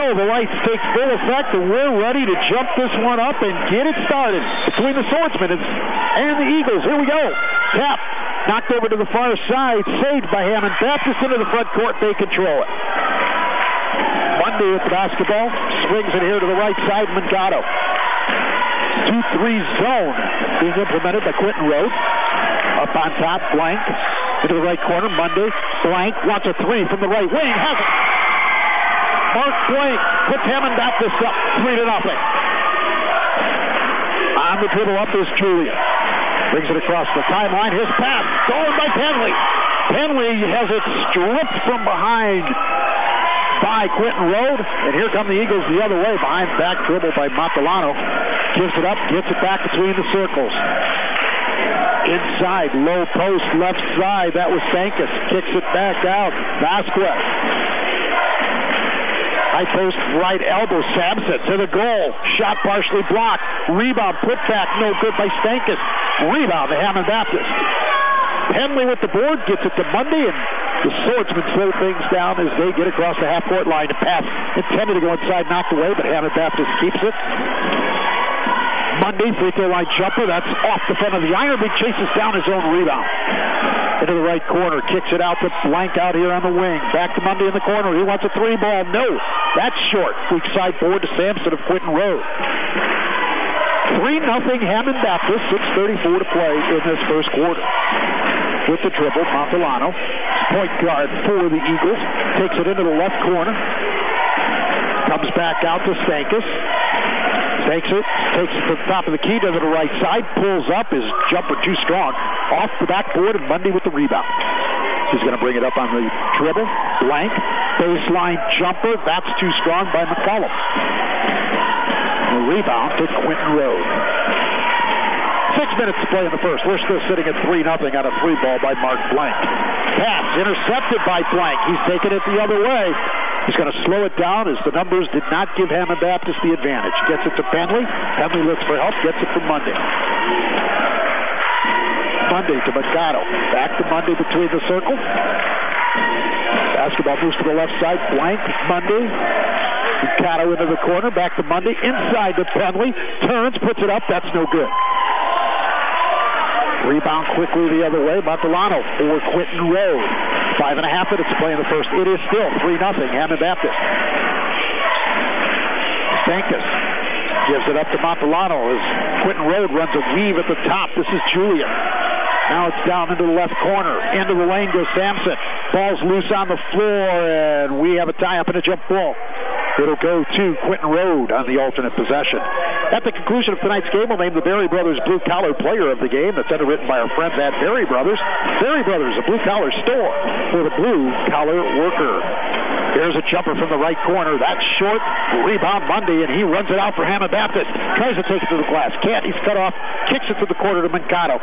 The lights take full effect, and we're ready to jump this one up and get it started between the Swordsmen and the Eagles. Here we go. Tap knocked over to the far side, saved by Hammond Baptist into the front court. They control it. Monday with the basketball, swings it here to the right side. Mangato. 2-3 zone being implemented by Quentin Road. Up on top, Blank into the right corner. Monday, Blank wants a three from the right wing. Has it. Mark Blank puts Hammond Baptist up 3-0. On the dribble up is Julian. Brings it across the timeline. His pass stolen by Penley. Penley has it stripped from behind by Quentin Road. And here come the Eagles the other way. Behind back dribble by Montalano. Gives it up, gets it back between the circles. Inside, low post, left side. That was Stankus. Kicks it back out. Vasquez. High post, right elbow. Samson to the goal. Shot partially blocked. Rebound, put back, no good by Stankus. Rebound to Hammond Baptist. Penley with the board, gets it to Monday, and the Swordsmen slow things down as they get across the half-court line to pass. Intended to go inside, knocked away, but Hammond Baptist keeps it. Monday, free throw line jumper. That's off the front of the iron. He chases down his own rebound. Into the right corner. Kicks it out to Blank out here on the wing. Back to Monday in the corner. He wants a three ball. No. That's short. Weak side board to Sampson of Quentin Road. 3-0 Hammond Baptist. 6:34 to play in this first quarter. With the dribble, Montalano, point guard for the Eagles. Takes it into the left corner. Comes back out to Stankus. Takes it to the top of the key, does it to the right side, pulls up, his jumper too strong, off the backboard, and Monday with the rebound. He's going to bring it up on the dribble, Blank, baseline jumper, that's too strong by McCollum. The rebound to Quentin Road. 6 minutes to play in the first. We're still sitting at 3-0 on a three ball by Mark Blank. Pass intercepted by Blank. He's taking it the other way. He's going to slow it down as the numbers did not give Hammond Baptist the advantage. Gets it to Penley. Penley looks for help. Gets it from Monday. Monday to Mangato. Back to Monday between the circle. Basketball moves to the left side. Blank. Monday. Mangato into the corner. Back to Monday. Inside to Penley. Turns. Puts it up. That's no good. Rebound quickly the other way. Montalano for Quentin Road. 5.5 minutes to play in the first. It is still 3-0 Hammond Baptist. Stankus gives it up to Montalano as Quentin Road runs a weave at the top. This is Julian. Now it's down into the left corner. Into the lane goes Sampson. Ball's loose on the floor, and we have a tie-up and a jump ball. It'll go to Quentin Road on the alternate possession. At the conclusion of tonight's game, we'll name the Berry Brothers Blue Collar Player of the Game. That's underwritten by our friends at Berry Brothers. Berry Brothers, a blue-collar store for the blue-collar worker. Here's a jumper from the right corner. That's short. Rebound Monday, and he runs it out for Hammond Baptist. Tries to take it to the glass. Can't. He's cut off. Kicks it to the corner to Mangato.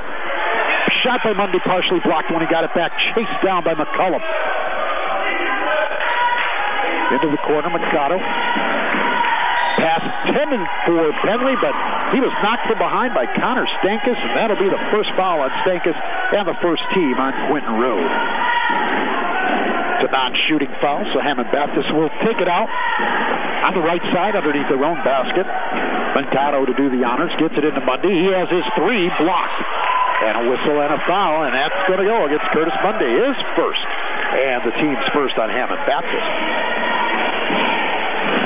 Shot by Monday, partially blocked when he got it back. Chased down by McCollum. Into the corner, Mangato. Pass intended for Penley, but he was knocked from behind by Connor Stankus, and that'll be the first foul on Stankus and the first team on Quentin Road. It's a non-shooting foul, so Hammond Baptist will take it out on the right side underneath their own basket. Mangato to do the honors, gets it into Monday. He has his three blocked. And a whistle and a foul, and that's going to go against Curtis Monday. His first, and the team's first on Hammond Baptist.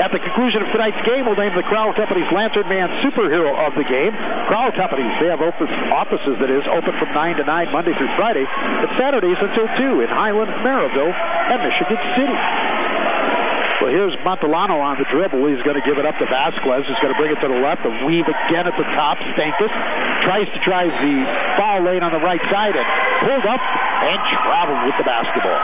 At the conclusion of tonight's game, we'll name the Crowell Company's Lantern Man Superhero of the Game. Crowell Companies, they have offices, open from 9 to 9 Monday through Friday, and Saturdays until 2 in Highland, Maryville, and Michigan City. Well, here's Montalano on the dribble. He's going to give it up to Vasquez. He's going to bring it to the left. A weave again at the top. Stankus tries to drive the foul lane on the right side and pulled up and traveled with the basketball.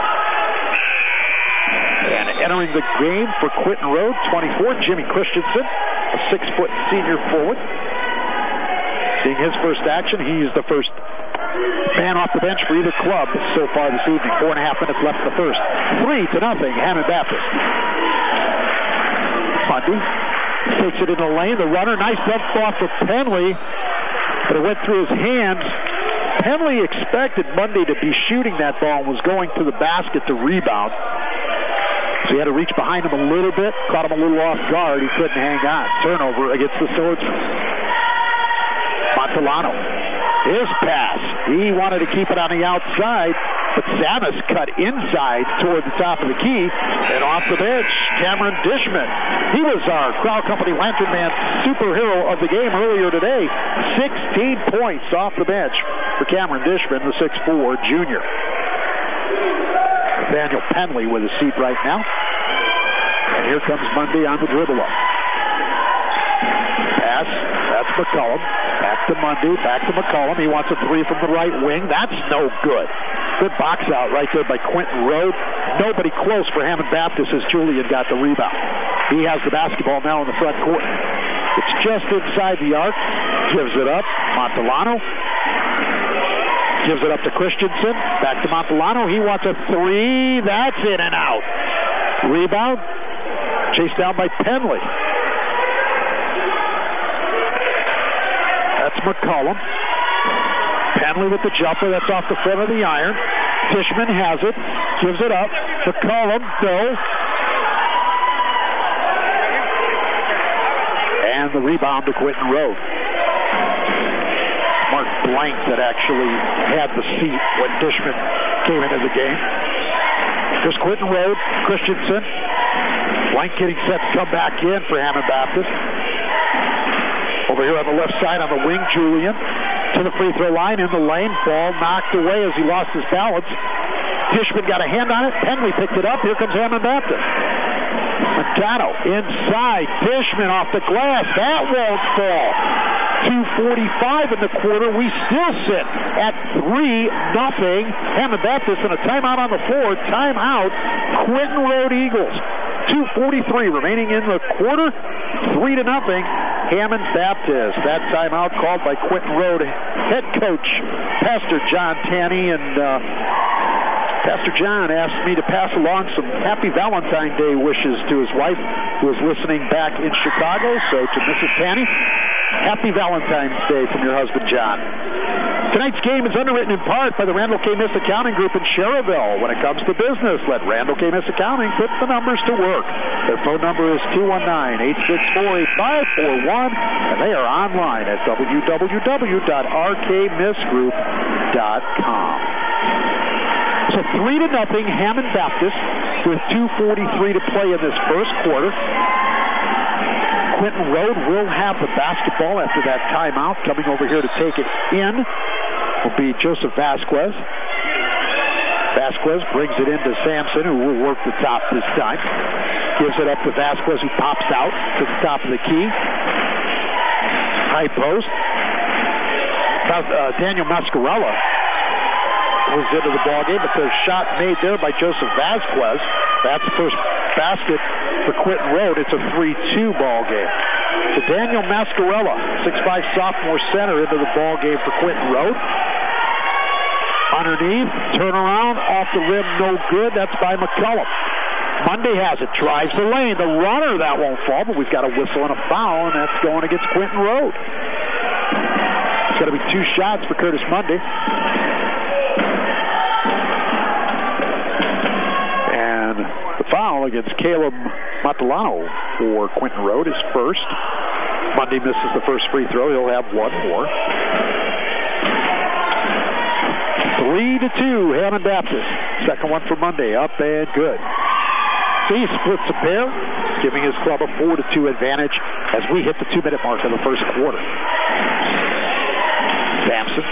And entering the game for Quentin Road, 24, Jimmy Christensen, a 6-foot senior forward. Seeing his first action, he's the first man off the bench for either club so far this evening. 4.5 minutes left in the first. 3-0, Hammond Baptist. Monday takes it into the lane. The runner, nice dump off of Penley, but it went through his hands. Penley expected Monday to be shooting that ball and was going to the basket to rebound. So he had to reach behind him a little bit, caught him a little off guard. He couldn't hang on. Turnover against the Swordsman. Montellano. His pass. He wanted to keep it on the outside, but Samus cut inside toward the top of the key, and off the bench, Cameron Dishman. He was our Crowd Company Lantern Man superhero of the game earlier today. 16 points off the bench for Cameron Dishman, the 6'4" junior. Nathaniel Penley with a seat right now. And here comes Mundy on the dribble up. Pass. That's McCullum. Back to Mundy. Back to McCullum. He wants a three from the right wing. That's no good. Good box out right there by Quentin Rode. Nobody close for Hammond Baptist as Julian got the rebound. He has the basketball now in the front court. It's just inside the arc. Gives it up. Montellano. Gives it up to Christensen. Back to Montellano. He wants a three. That's in and out. Rebound. Chased down by Penley. That's McCullum. Penley with the jumper. That's off the front of the iron. Dishman has it. Gives it up. McCullum. No. And the rebound to Quentin Rode. Mark Blank that actually had the seat when Dishman came into the game. Here's Quentin Rode. Christensen. Blank getting set to come back in for Hammond Baptist. Over here on the left side on the wing, Julian to the free throw line in the lane. Ball knocked away as he lost his balance. Dishman got a hand on it. Penley picked it up. Here comes Hammond Baptist. Mercado inside. Dishman off the glass. That won't fall. 2:45 in the quarter. We still sit at 3-0. Hammond Baptist and a timeout on the floor. Timeout. Quentin Rode Eagles. 2:43 remaining in the quarter. 3-0. Hammond Baptist. That timeout called by Quentin Rode head coach Pastor John Tanney, and Pastor John asked me to pass along some happy Valentine's Day wishes to his wife, who is listening back in Chicago. So to Mrs. Tanney, happy Valentine's Day from your husband, John. Tonight's game is underwritten in part by the Randall K. Miss Accounting Group in Cherryville. When it comes to business, let Randall K. Miss Accounting put the numbers to work. Their phone number is 219-864-8541, and they are online at www.rkmissgroup.com. So 3-0, Hammond Baptist with 2:43 to play in this first quarter. Quentin Rode will have the basketball after that timeout. Coming over here to take it in will be Joseph Vasquez. Vasquez brings it into Sampson, who will work the top this time. Gives it up to Vasquez, who pops out to the top of the key. High post. Daniel Mascarella was into the ballgame, but there's a shot made there by Joseph Vasquez. That's the first basket for Quentin Rode. It's a 3-2 ball game. So Daniel Mascarella, 6'5" sophomore center, into the ball game for Quentin Rode. Underneath, turnaround, off the rim, no good. That's by McCullum. Monday has it, drives the lane. The runner, that won't fall, but we've got a whistle and a foul, and that's going against Quentin Rode. It's got to be 2 shots for Curtis Monday. Foul against Caleb Montellano for Quentin Rode is first. Monday misses the first free throw. He'll have one more. 3-2, Hammond Baptist. Second one for Monday, up and good. So he splits a pair, giving his club a 4-2 advantage as we hit the 2-minute mark of the first quarter. Sampson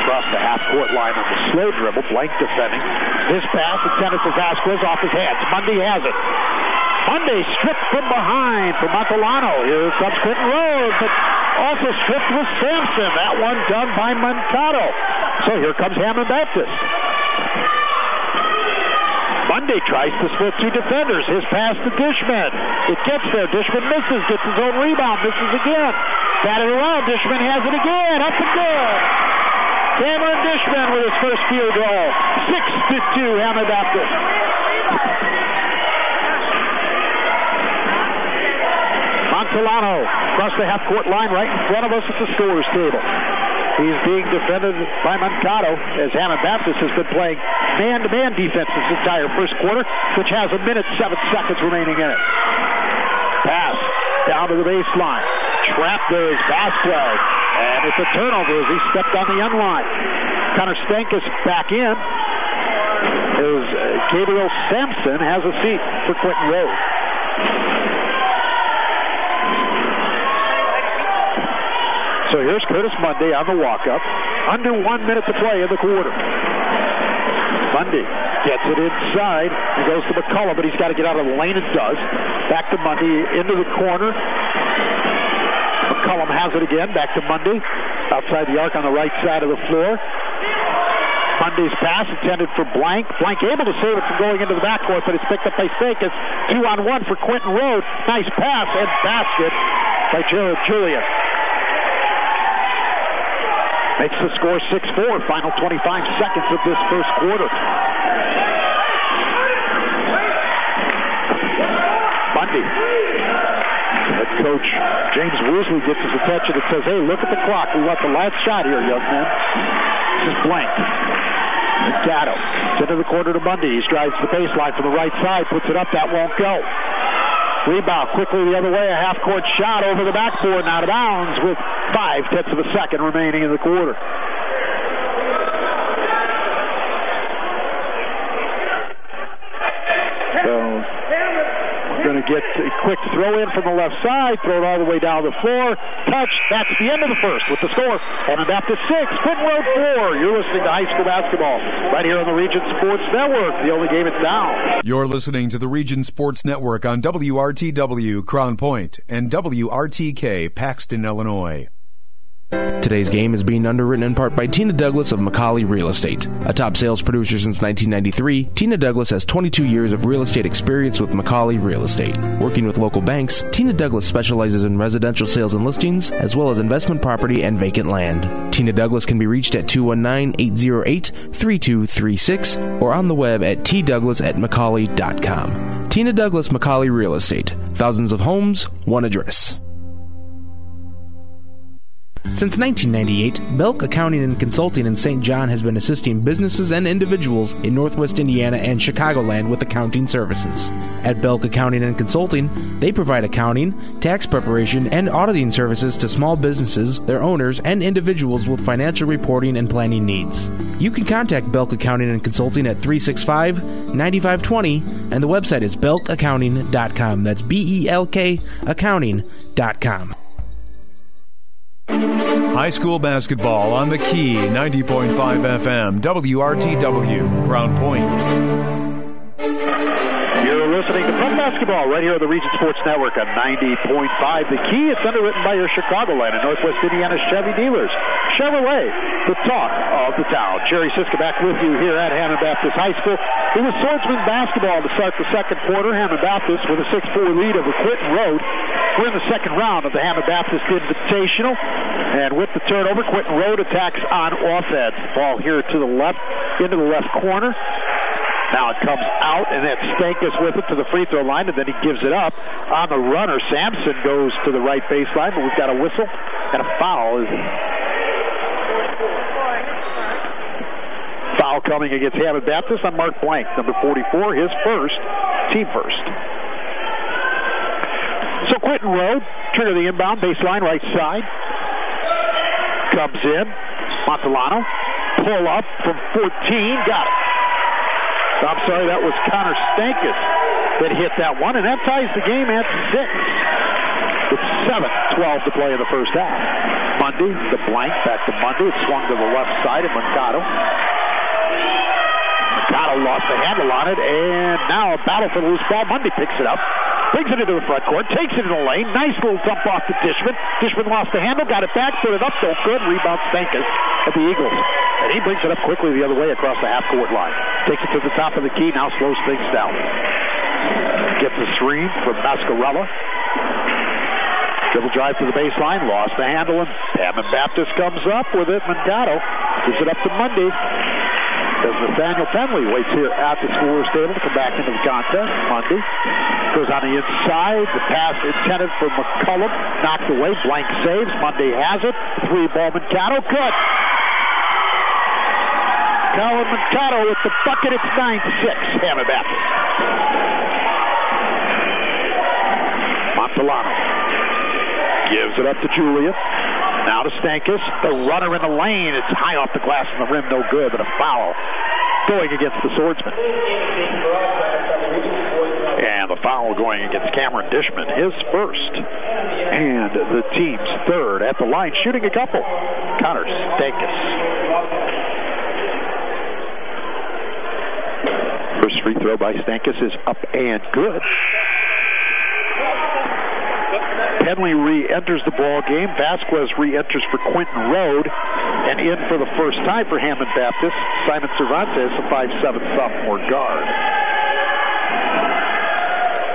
across the half-court line on the slow dribble, Blank defending. His pass intended for Vasquez, off his hands. Monday has it. Monday stripped from behind for Montellano. Here comes Quentin Rode, but also stripped with Sampson. That one done by Mercado. So here comes Hammond Baptist. Monday tries to split 2 defenders. His pass to Dishman. It gets there. Dishman misses, gets his own rebound, misses again. Batted around. Dishman has it again. Up and good. Cameron Dishman with his first field goal. 6-2, Hammond Baptist. Montellano across the half-court line right in front of us at the scorer's table. He's being defended by Mankato as Hammond Baptist has been playing man-to-man defense this entire first quarter, which has 1 minute 7 seconds remaining in it. Pass down to the baseline. Trapped there is Vasquez. And it's a turnover as he stepped on the end line. Connor Stankus back in as Gabriel Sampson has a seat for Quentin Road. So here's Curtis Mundy on the walk-up. Under 1 minute to play in the quarter. Mundy gets it inside. He goes to McCullum, but he's got to get out of the lane and does. Back to Mundy into the corner. McCullum has it again. Back to Mundy. Outside the arc on the right side of the floor. Mundy's pass intended for Blank. Blank able to save it from going into the backcourt, but it's picked up by Stankus. 2-on-1 for Quentin Road. Nice pass and basket by Jared Julian. Makes the score 6-4. Final 25 seconds of this first quarter. Mundy. Head coach James Woosley gets his attention and says, hey, look at the clock. We want the last shot here, young man. This is Blank. Gatto. It's into the corner to Mundy. He drives the baseline from the right side, puts it up. That won't go. Rebound quickly the other way. A half-court shot over the backboard and out of bounds with 0.5 of a second remaining in the quarter. So we're going to get a quick throw in from the left side, throw it all the way down the floor. Touch. That's the end of the first with the score. Hammond Baptist 6, Quentin Road 4. You're listening to high school basketball right here on the Region Sports Network. The only game it's down. You're listening to the Region Sports Network on WRTW Crown Point and WRTK Paxton, Illinois. Today's game is being underwritten in part by Tina Douglas of Macaulay Real Estate. A top sales producer since 1993, Tina Douglas has 22 years of real estate experience with Macaulay Real Estate. Working with local banks, Tina Douglas specializes in residential sales and listings, as well as investment property and vacant land. Tina Douglas can be reached at 219-808-3236 or on the web at tdouglas@macaulay.com. Tina Douglas Macaulay Real Estate. Thousands of homes, one address. Since 1998, Belk Accounting and Consulting in St. John has been assisting businesses and individuals in Northwest Indiana and Chicagoland with accounting services. At Belk Accounting and Consulting, they provide accounting, tax preparation, and auditing services to small businesses, their owners, and individuals with financial reporting and planning needs. You can contact Belk Accounting and Consulting at 365-9520, and the website is belkaccounting.com. That's BELK accounting.com. High school basketball on the Key, 90.5 FM, WRTW, Crown Point. You're listening to Prep Basketball right here on the Region Sports Network on 90.5 The Key. It's underwritten by your Chicagoland and Northwest Indiana Chevy dealers. Chevrolet, the talk of the town. Jerry Siska back with you here at Hammond Baptist High School. It was swordsman basketball to start the second quarter. Hammond Baptist with a 6-4 lead over Quentin Road. We're in the second round of the Hammond Baptist Invitational. And with the turnover, Quentin Road attacks on offense. Ball here to the left, into the left corner. Now it comes out, and then Stankus with it to the free throw line, and then he gives it up on the runner. Sampson goes to the right baseline, but we've got a whistle and a foul. Foul coming against Hammond Baptist on Mark Blank, number 44, his first, team first. So Quentin Road, trigger the inbound, baseline, right side. Comes in. Montalano, pull up from 14, got it. I'm sorry, that was Connor Stankus that hit that one, and that ties the game at 6. It's 7-12 to play in the first half. Mundy, the blank, back to Mundy. It swung to the left side of Mankato. Mankato lost the handle on it, and now a battle for the loose ball. Mundy picks it up, brings it into the front court, takes it in the lane. Nice little dump off to Dishman. Dishman lost the handle, got it back, put it up, so good. Rebound Stankus of the Eagles. And he brings it up quickly the other way across the half-court line. Takes it to the top of the key, now slows things down. Gets a screen from Mascarella. Dribble drive to the baseline, lost the handle, and Hammond Baptist comes up with it. Mankato gives it up to Mundy. as Nathaniel Penley waits here at the scorer's table to come back into the contest. Mundy goes on the inside. The pass intended for McCullum. Knocked away. Blank saves. Mundy has it. 3-ball Mankato. Good. Colin Mankato with the bucket. It's 9-6. Hammond Baptist. Montalano gives it up to Julian. Now to Stankus. The runner in the lane. It's high off the glass in the rim. No good, but a foul going against the Swordsman. And the foul going against Cameron Dishman, his first. And the team's third at the line, shooting a couple. Connor Stankus. First free throw by Stankus is up and good. Penley re-enters the ball game. Vasquez re-enters for Quentin Road, and in for the first time for Hammond Baptist, Simon Cervantes, a 5'7" sophomore guard.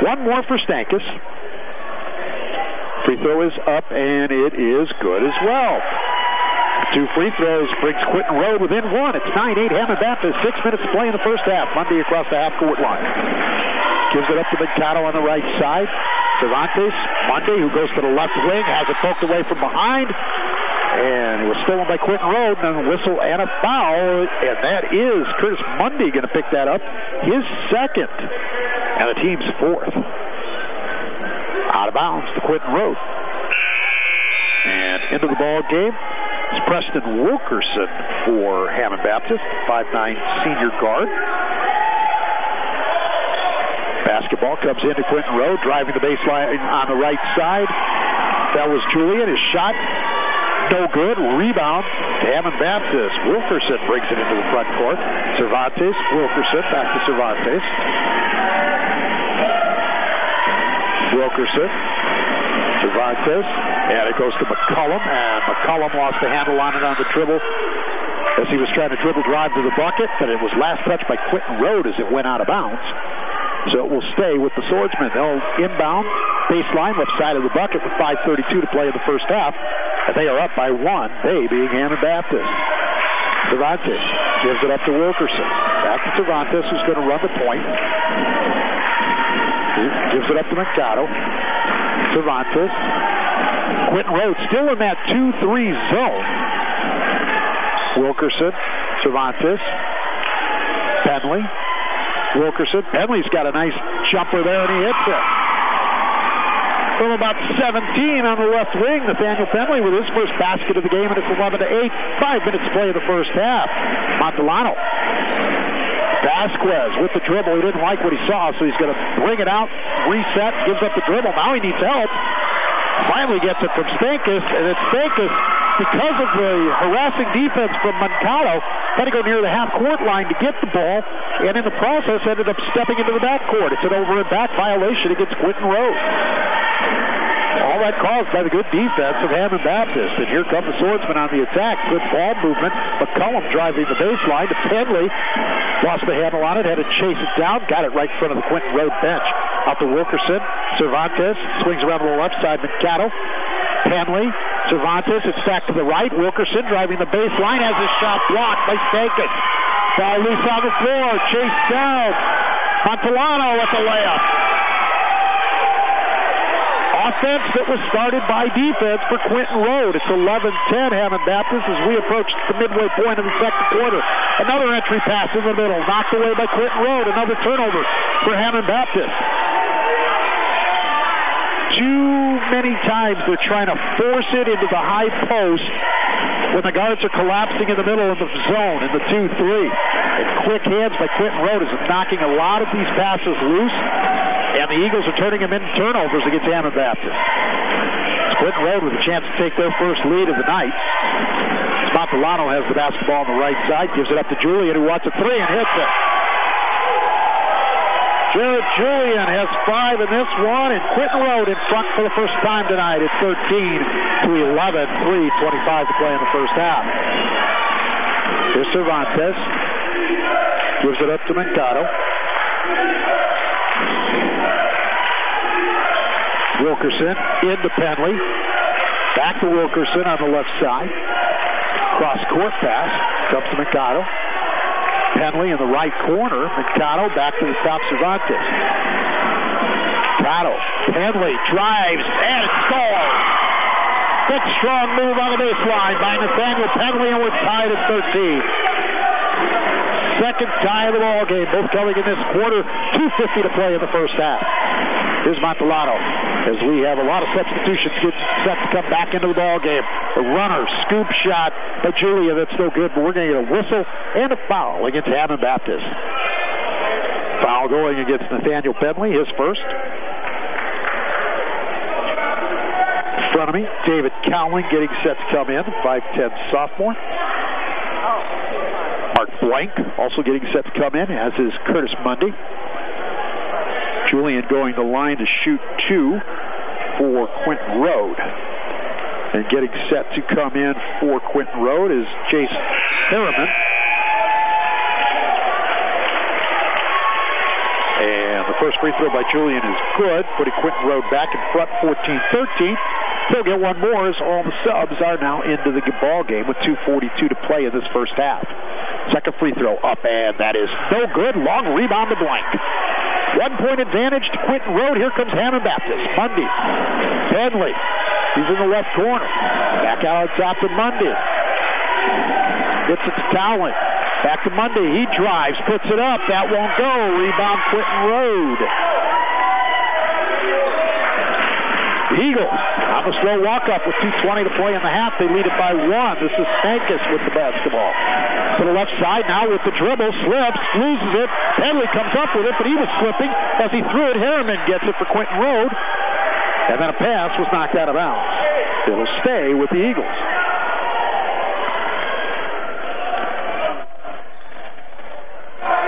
One more for Stankus. Free throw is up, and it is good as well. 2 free throws brings Quentin Road within one. It's 9-8 Hammond Baptist. 6 minutes to play in the first half. Mundy across the half-court line. Gives it up to Mankato on the right side. Cervantes, Mundy, who goes to the left wing, has it poked away from behind, and it was stolen by Quentin Road, and a whistle and a foul, and that is Curtis Mundy going to pick that up, his second, and the team's fourth. Out of bounds to Quentin Road. And into the ball game is Preston Wilkerson for Hammond Baptist, 5'9" senior guard. Basketball comes into Quentin Road, driving the baseline on the right side. That was Julian. His shot, no good. Rebound to Hammond Baptist. Wilkerson brings it into the front court. Cervantes, Wilkerson, back to Cervantes. Wilkerson, Cervantes, and it goes to McCullum, and McCullum lost the handle on it on the dribble as he was trying to dribble drive to the bucket, but it was last touched by Quentin Road as it went out of bounds. So it will stay with the Swordsmen. They'll inbound, baseline, left side of the bucket with 5:32 to play in the first half. And they are up by 1, they being Hammond Baptist. Cervantes gives it up to Wilkerson. Back to Cervantes, who's going to run the point. Gives it up to Mankato. Cervantes. Quentin Road still in that 2-3 zone. Wilkerson, Cervantes, Penley. Wilkerson. Penley's got a nice jumper there, and he hits it. From about 17 on the left wing, Nathaniel Penley with his first basket of the game, and it's 11-8. 5 minutes to play in the first half. Montalano. Vasquez with the dribble. He didn't like what he saw, so he's going to bring it out, reset, gives up the dribble. Now he needs help. Finally gets it from Stankus, and it's Stankus, because of the harassing defense from Mankato, had to go near the half-court line to get the ball, and in the process ended up stepping into the backcourt. It's an over and back violation against Quentin Road. All that caused by the good defense of Hammond Baptist. And here come the Swordsmen on the attack. Good ball movement. McCullum driving the baseline to Penley. Lost the handle on it, had to chase it down, got it right in front of the Quentin Road bench. Out to Wilkerson. Cervantes swings around to the left side. Mankato. Penley. Cervantes. It's back to the right. Wilkerson driving the baseline, has his shot blocked by Stankus. Ball loose on the floor. Chased down. Montalano with the layup. Offense that was started by defense for Quentin Road. It's 11-10 Hammond Baptist as we approach the midway point of the second quarter. Another entry pass in the middle, knocked away by Quentin Road. Another turnover for Hammond Baptist. Too many times they're trying to force it into the high post when the guards are collapsing in the middle of the zone in the 2-3. And quick hands by Quentin Road is knocking a lot of these passes loose. And the Eagles are turning them into turnovers against Hammond Baptist. It's Quentin Road with a chance to take their first lead of the night. Montalano has the basketball on the right side, gives it up to Julian, who wants a three and hits it. Jared Julian has 5 in this one, and Quentin Road in front for the first time tonight. It's 13-11, 3:25 to play in the first half. Here's Cervantes. Gives it up to Mankato. Wilkerson into Penley. Back to Wilkerson on the left side. Cross-court pass. Comes to Mankato. Penley in the right corner. Mikado back to the top, Cervantes. Mikado, Penley drives and scores. Big strong move on the baseline by Nathaniel Penley, and we're tied at 13. Second tie of the ball game, both coming in this quarter. 2:50 to play in the first half. Here's Montalano as we have a lot of substitutions get set to come back into the ball game. A runner, scoop shot by Julia, that's no good, but we're going to get a whistle and a foul against Hammond Baptist. Foul going against Nathaniel Penley, his first. In front of me, David Cowling getting set to come in, 5'10" sophomore. Mark Blank also getting set to come in, as is Curtis Mundy. Julian going to line to shoot 2 for Quentin Road. And getting set to come in for Quentin Road is Jace Harriman. And the first free throw by Julian is good, putting Quentin Road back in front 14-13. He'll get one more as all the subs are now into the ball game with 2:42 to play in this first half. Second free throw up, and that is no good. Long rebound to Blank. 1 point advantage to Quentin Road. Here comes Hammond Baptist. Mundy. Penley. He's in the left corner. Back out on top to Mundy. Gets it to Cowling. Back to Mundy. He drives, puts it up. That won't go. Rebound Quentin Road. The Eagles on the slow walk-up with 2:20 to play in the half. They lead it by 1. This is Stankus with the basketball. To the left side now with the dribble. Slips, loses it. Penley comes up with it, but he was slipping as he threw it. Harriman gets it for Quentin Road. And then a pass was knocked out of bounds. It'll stay with the Eagles.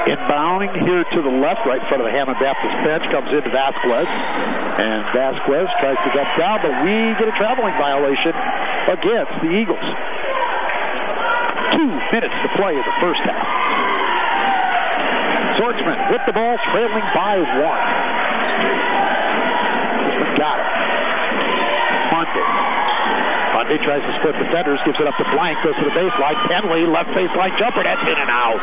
Inbounding here to the left, right in front of the Hammond Baptist bench, comes into Vasquez. And Vasquez tries to jump down, but we get a traveling violation against the Eagles. 2 minutes to play in the first half. Swordsman with the ball, trailing by 1. Got it. Monday tries to split defenders, gives it up to Blank, goes to the baseline. Penley, left baseline jumper, that's in and out.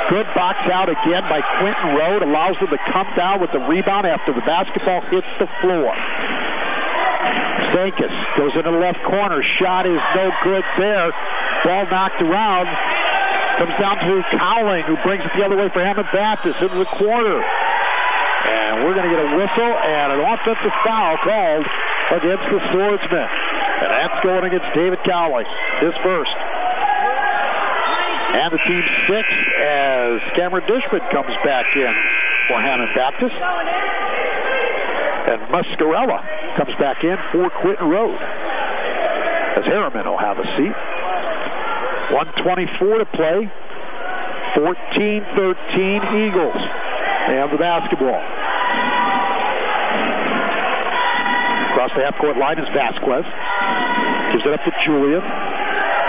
Good box out again by Quentin Road. Allows them to come down with the rebound after the basketball hits the floor. Stankus goes into the left corner. Shot is no good there. Ball knocked around. Comes down to Cowling, who brings it the other way for Hammond Baptist into the corner. And we're going to get a whistle and an offensive foul called against the Swordsman. And that's going against David Cowling, his first. And the team 6 as Cameron Dishman comes back in for Hammond Baptist. And Muscarella comes back in for Quentin Road, as Harriman will have a seat. 1:24 to play. 14-13 Eagles. They have the basketball. Across the half-court line is Vasquez. Gives it up to Julian.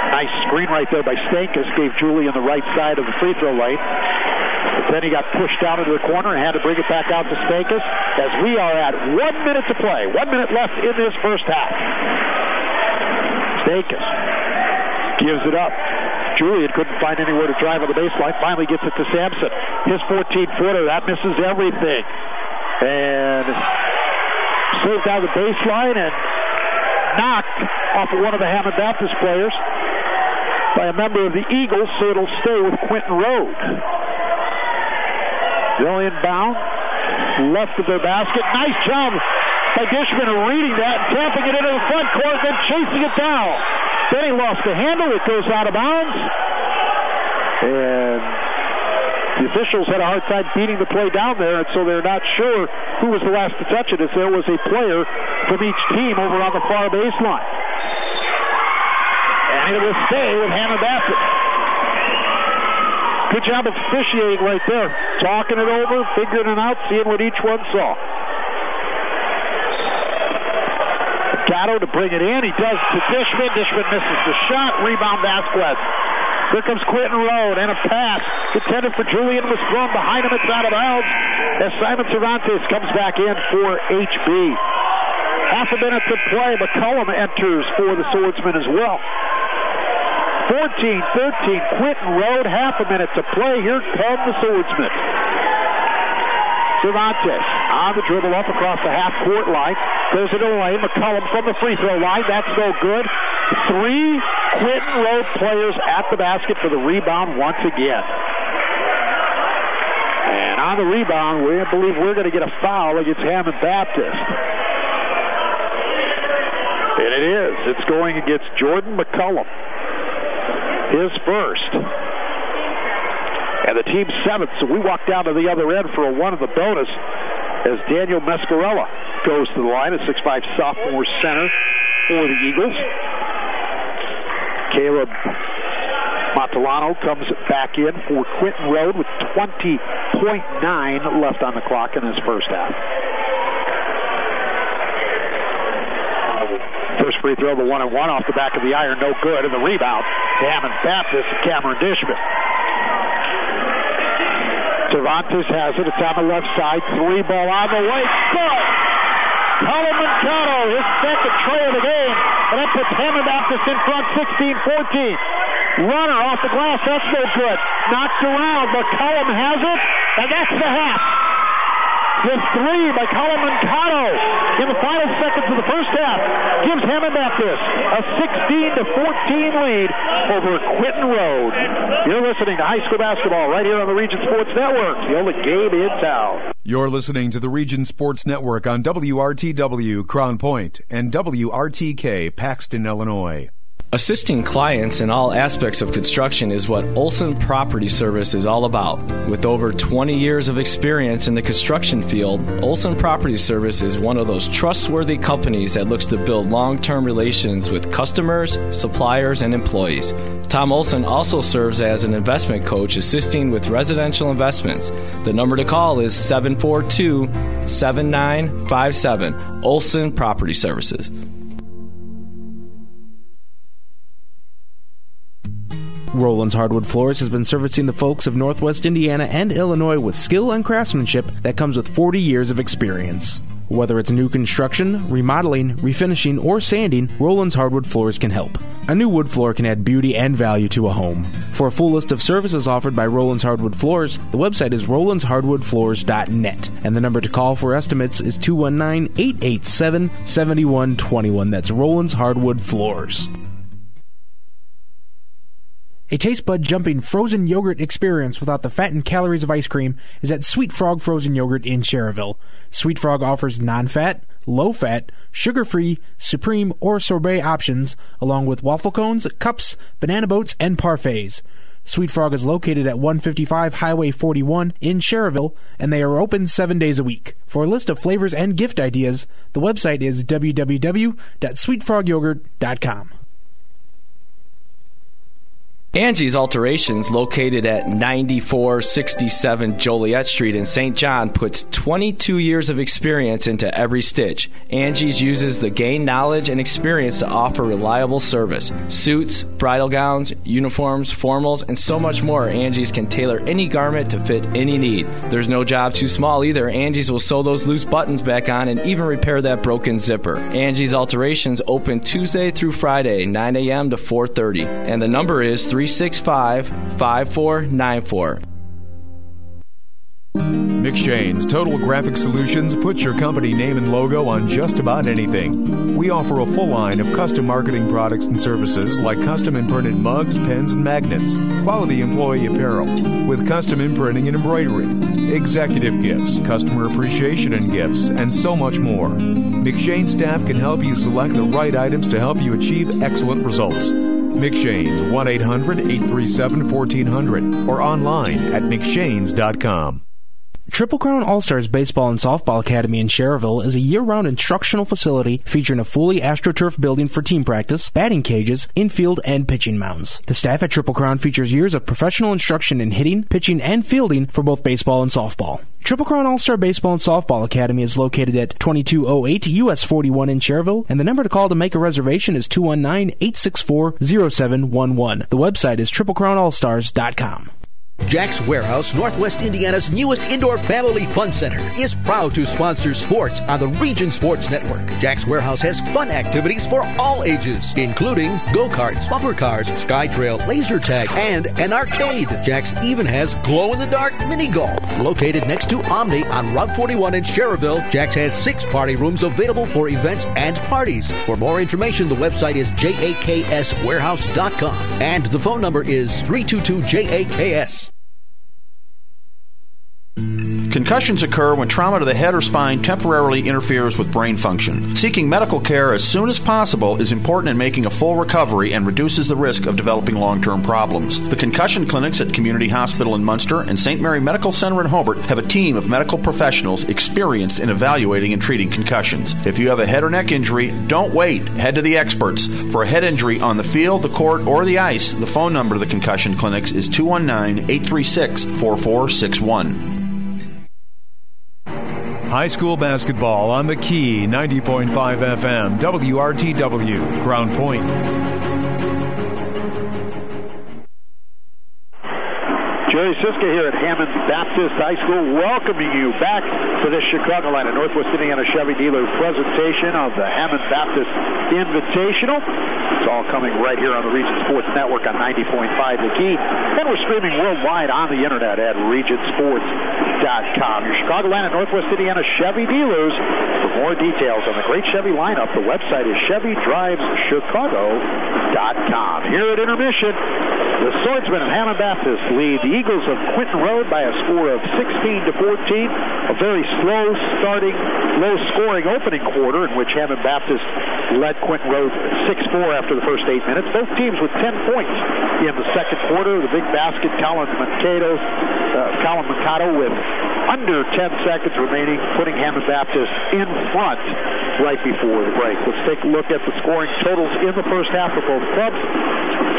Nice screen right there by Stankus. Gave Julian the right side of the free throw lane. But then he got pushed down into the corner and had to bring it back out to Stankus, as we are at 1 minute to play. 1 minute left in this first half. Stankus gives it up. Julian couldn't find anywhere to drive on the baseline. Finally gets it to Sampson. His 14-footer, that misses everything. And saved down the baseline and knocked off of one of the Hammond Baptist players by a member of the Eagles, so it'll stay with Quentin Road. They'll inbound, left of their basket. Nice job by Dishman reading that and tapping it into the front court, then chasing it down. Then he lost the handle. It goes out of bounds. And the officials had a hard time beating the play down there, and so they're not sure who was the last to touch it, as there was a player from each team over on the far baseline. And it will stay with Hammond Baptist. Good job of officiating right there. Talking it over, figuring it out, seeing what each one saw. Gatto to bring it in. He does to Dishman. Dishman misses the shot. Rebound Vasquez. Here comes Quentin Road, and a pass intended for Julian was thrown behind him. It's out of bounds as Simon Cervantes comes back in for HB. Half a minute to play. McCullum enters for the Swordsman as well. 14-13, Quentin Road, half a minute to play. Here come the Swordsmen. Cervantes on the dribble up across the half-court line. Goes it away. McCullum from the free throw line. That's no good. 3 Quentin Road players at the basket for the rebound once again. And on the rebound, we believe we're going to get a foul against Hammond Baptist. And it is. It's going against Jordan McCullum. His first. And the team's 7th, so we walk down to the other end for a one of the bonus as Daniel Mescarella goes to the line, a 6'5 sophomore center for the Eagles. Caleb Montalano comes back in for Quentin Road with 20.9 left on the clock in his first half. First free throw, the 1-and-1 off the back of the iron, no good. And the rebound, Hammond Baptist and Cameron Dishman. Cervantes has it. It's on the left side. 3 ball on the way. Good! Colin Mancato, his second tray of the game. And that puts Hammond Baptist in front, 16-14. Runner off the glass. That's no good. Knocked around. McCullum has it. And that's the half. With 3 by Colin Mancato in the final seconds of the first half gives Hammond Baptist a 16-14 lead over Quentin Road. You're listening to high school basketball right here on the Region Sports Network, the only game in town. You're listening to the Region Sports Network on WRTW Crown Point and WRTK Paxton, Illinois. Assisting clients in all aspects of construction is what Olson Property Service is all about. With over 20 years of experience in the construction field, Olson Property Service is one of those trustworthy companies that looks to build long-term relations with customers, suppliers, and employees. Tom Olson also serves as an investment coach assisting with residential investments. The number to call is 742-7957, Olson Property Services. Roland's Hardwood Floors has been servicing the folks of Northwest Indiana and Illinois with skill and craftsmanship that comes with 40 years of experience. Whether it's new construction, remodeling, refinishing, or sanding, Roland's Hardwood Floors can help. A new wood floor can add beauty and value to a home. For a full list of services offered by Roland's Hardwood Floors, the website is rolandshardwoodfloors.net, and the number to call for estimates is 219-887-7121. That's Roland's Hardwood Floors. A taste bud jumping frozen yogurt experience without the fat and calories of ice cream is at Sweet Frog Frozen Yogurt in Cherryville. Sweet Frog offers non-fat, low-fat, sugar-free, supreme, or sorbet options, along with waffle cones, cups, banana boats, and parfaits. Sweet Frog is located at 155 Highway 41 in Cherryville, and they are open 7 days a week. For a list of flavors and gift ideas, the website is www.sweetfrogyogurt.com. Angie's Alterations, located at 9467 Joliet Street in St. John, puts 22 years of experience into every stitch. Angie's uses the gained knowledge and experience to offer reliable service. Suits, bridal gowns, uniforms, formals, and so much more. Angie's can tailor any garment to fit any need. There's no job too small either. Angie's will sew those loose buttons back on and even repair that broken zipper. Angie's Alterations open Tuesday through Friday, 9 a.m. to 4:30. And the number is 365-5494. McShane's Total Graphic Solutions puts your company name and logo on just about anything. We offer a full line of custom marketing products and services like custom imprinted mugs, pens, and magnets, quality employee apparel with custom imprinting and embroidery, executive gifts, customer appreciation and gifts, and so much more. McShane staff can help you select the right items to help you achieve excellent results. McShane's 1-800-837-1400 or online at McShanes.com. Triple Crown All-Stars Baseball and Softball Academy in Cherryville is a year-round instructional facility featuring a fully AstroTurf building for team practice, batting cages, infield, and pitching mounds. The staff at Triple Crown features years of professional instruction in hitting, pitching, and fielding for both baseball and softball. Triple Crown All-Star Baseball and Softball Academy is located at 2208 US 41 in Cherryville, and the number to call to make a reservation is 219-864-0711. The website is triplecrownallstars.com. Jack's Warehouse, Northwest Indiana's newest indoor family fun center, is proud to sponsor sports on the Region Sports Network. Jack's Warehouse has fun activities for all ages, including go-karts, bumper cars, sky trail, laser tag, and an arcade. Jack's even has glow-in-the-dark mini golf. Located next to Omni on Route 41 in Schererville, Jack's has 6 party rooms available for events and parties. For more information, the website is jakswarehouse.com, and the phone number is 322-JAKS. Concussions occur when trauma to the head or spine temporarily interferes with brain function. Seeking medical care as soon as possible is important in making a full recovery and reduces the risk of developing long-term problems. The concussion clinics at Community Hospital in Munster and St. Mary Medical Center in Hobart have a team of medical professionals experienced in evaluating and treating concussions. If you have a head or neck injury, don't wait. Head to the experts. For a head injury on the field, the court, or the ice, the phone number of the concussion clinics is 219-836-4461. High school basketball on the Key, 90.5 FM, WRTW, Crown Point. Jerry Siska here at Hammond Baptist High School, welcoming you back to this Chicagoland and Northwest Indiana Chevy dealer presentation of the Hammond Baptist Invitational. It's all coming right here on the Region Sports Network on 90.5 The Key. And we're streaming worldwide on the internet at regionsports.com. Your Chicagoland and Northwest Indiana Chevy dealers. For more details on the great Chevy lineup, the website is ChevyDrivesChicago.com. Here at intermission, the Swordsmen of Hammond Baptist lead the Eagles of Quentin Road by a score of 16-14. A very slow-starting, low-scoring opening quarter in which Hammond Baptist led Quentin Road 6-4 after the first 8 minutes. Both teams with 10 points in the second quarter. The big basket, Colin Mercado with under 10 seconds remaining, putting Hammond Baptist in front right before the break. Let's take a look at the scoring totals in the first half for both clubs.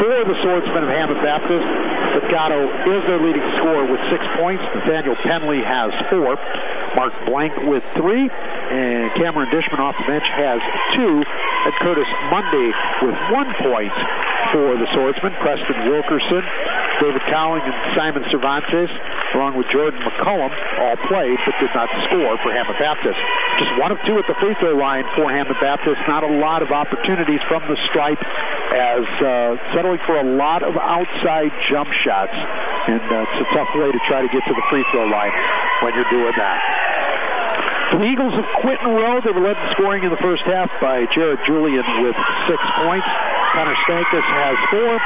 For the Swordsmen of Hammond Baptist, Mercado is their leading scorer with 6 points. Nathaniel Penley has 4. Mark Blank with 3. And Cameron Dishman off the bench has 2. And Curtis Munday with 1 point for the Swordsmen. Preston Wilkerson, David Cowling, and Simon Cervantes, along with Jordan McCullum, all played but did not score for Hammond Baptist. Just 1 of 2 at the free throw line for Hammond Baptist. Not a lot of opportunities from the stripe, as settling for a lot of outside jump shots. And it's a tough way to try to get to the free throw line when you're doing that. The Eagles of Quentin Road, they were led in scoring in the first half by Jared Julian with 6 points. Connor Stankus has 4.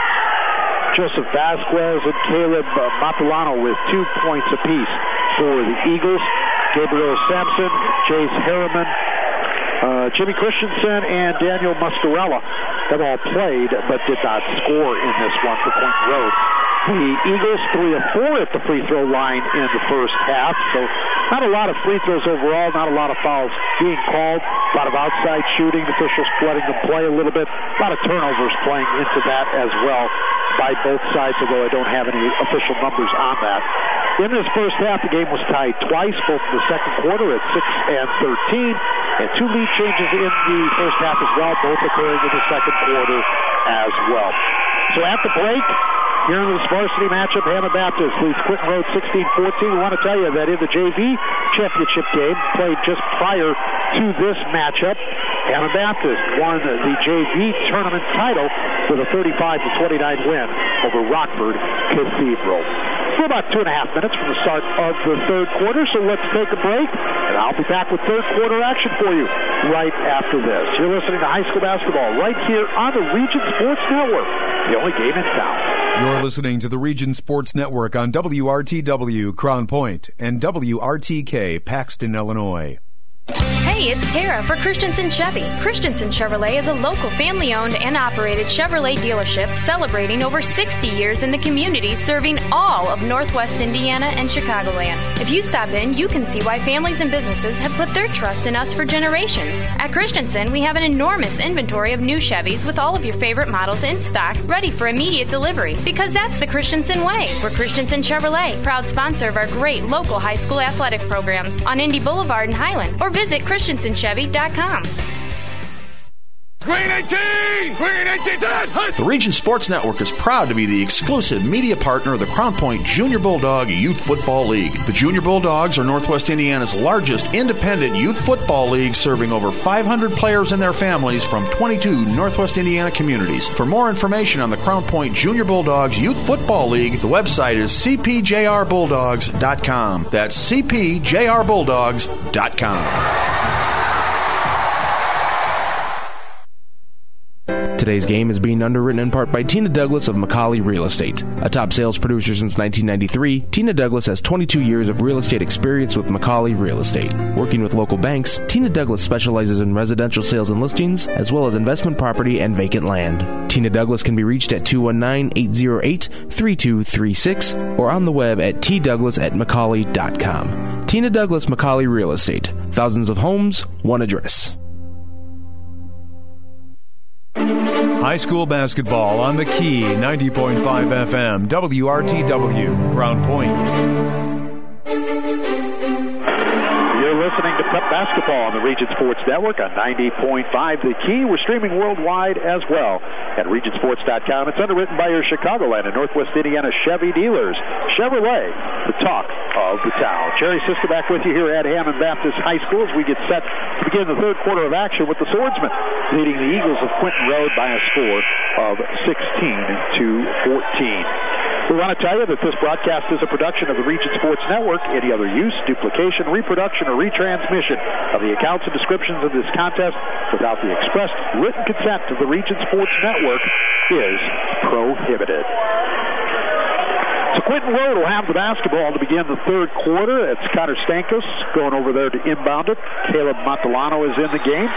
Joseph Vasquez and Caleb Matulano with 2 points apiece for the Eagles. Gabriel Sampson, Jace Harriman, Jimmy Christensen, and Daniel Muscarella have all played but did not score in this one for Quentin Road. The Eagles 3 of 4 at the free throw line in the first half, so not a lot of free throws overall, not a lot of fouls being called, a lot of outside shooting, officials letting them play a little bit, a lot of turnovers playing into that as well by both sides, although I don't have any official numbers on that. In this first half, the game was tied twice, both in the second quarter at 6 and 13, and 2 lead changes in the first half as well, both occurring in the second quarter as well. So at the break, here in this varsity matchup, Hammond Baptist leads Quentin Road 16-14. We want to tell you that in the JV championship game played just prior to this matchup, Hammond Baptist won the JV tournament title with a 35-29 win over Rockford Cathedral. We're about 2.5 minutes from the start of the third quarter, so let's take a break, and I'll be back with third quarter action for you right after this. You're listening to high school basketball right here on the Region Sports Network, the only game in town. You're listening to the Region Sports Network on WRTW Crown Point and WRTK Paxton, Illinois. Hey, it's Tara for Christensen Chevy. Christensen Chevrolet is a local family-owned and operated Chevrolet dealership celebrating over 60 years in the community, serving all of Northwest Indiana and Chicagoland. If you stop in, you can see why families and businesses have put their trust in us for generations. At Christensen, we have an enormous inventory of new Chevys with all of your favorite models in stock, ready for immediate delivery, because that's the Christensen way. We're Christensen Chevrolet, proud sponsor of our great local high school athletic programs on Indy Boulevard in Highland, or visit ChristensenChevy.com. Green 18! Green 18! The Region Sports Network is proud to be the exclusive media partner of the Crown Point Junior Bulldog Youth Football League. The Junior Bulldogs are Northwest Indiana's largest independent youth football league, serving over 500 players and their families from 22 Northwest Indiana communities. For more information on the Crown Point Junior Bulldogs Youth Football League, the website is cpjrbulldogs.com. That's cpjrbulldogs.com. Today's game is being underwritten in part by Tina Douglas of McCauley Real Estate. A top sales producer since 1993, Tina Douglas has 22 years of real estate experience with McCauley Real Estate. Working with local banks, Tina Douglas specializes in residential sales and listings, as well as investment property and vacant land. Tina Douglas can be reached at 219-808-3236 or on the web at tdouglas@mccauley.com. Tina Douglas McCauley Real Estate. Thousands of homes, one address. High school basketball on the Key, 90.5 FM, WRTW, Crown Point. You're listening to Prep Basketball on the Region Sports Network on 90.5 The Key. We're streaming worldwide as well at regionsports.com. It's underwritten by your Chicagoland and Northwest Indiana Chevy dealers. Chevrolet, the talk of the town. Jerry Siska back with you here at Hammond Baptist High School as we get set to begin the third quarter of action with the Swordsmen leading the Eagles of Quentin Road by a score of 16-14. We want to tell you that this broadcast is a production of the Region Sports Network. Any other use, duplication, reproduction, or retransmission of the accounts and descriptions of this contest without the expressed written consent of the Region Sports Network is prohibited. So Quentin Road will have the basketball to begin the third quarter. It's Connor Stankus going over there to inbound it. Caleb Montalano is in the game.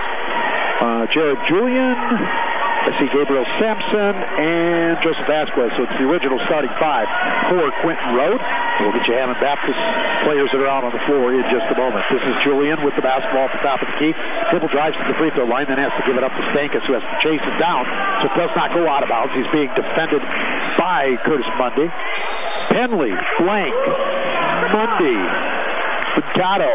Jared Julian, I see Gabriel Sampson, and Joseph Vasquez. So it's the original starting five for Quentin Road. We'll get you Hammond Baptist players that are out on the floor in just a moment. This is Julian with the basketball at the top of the key. Dribble drives to the free throw line, then has to give it up to Stankus, who has to chase it down. So it does not go out of bounds. He's being defended by Curtis Mundy. Penley, Blank, Mundy, Gatto,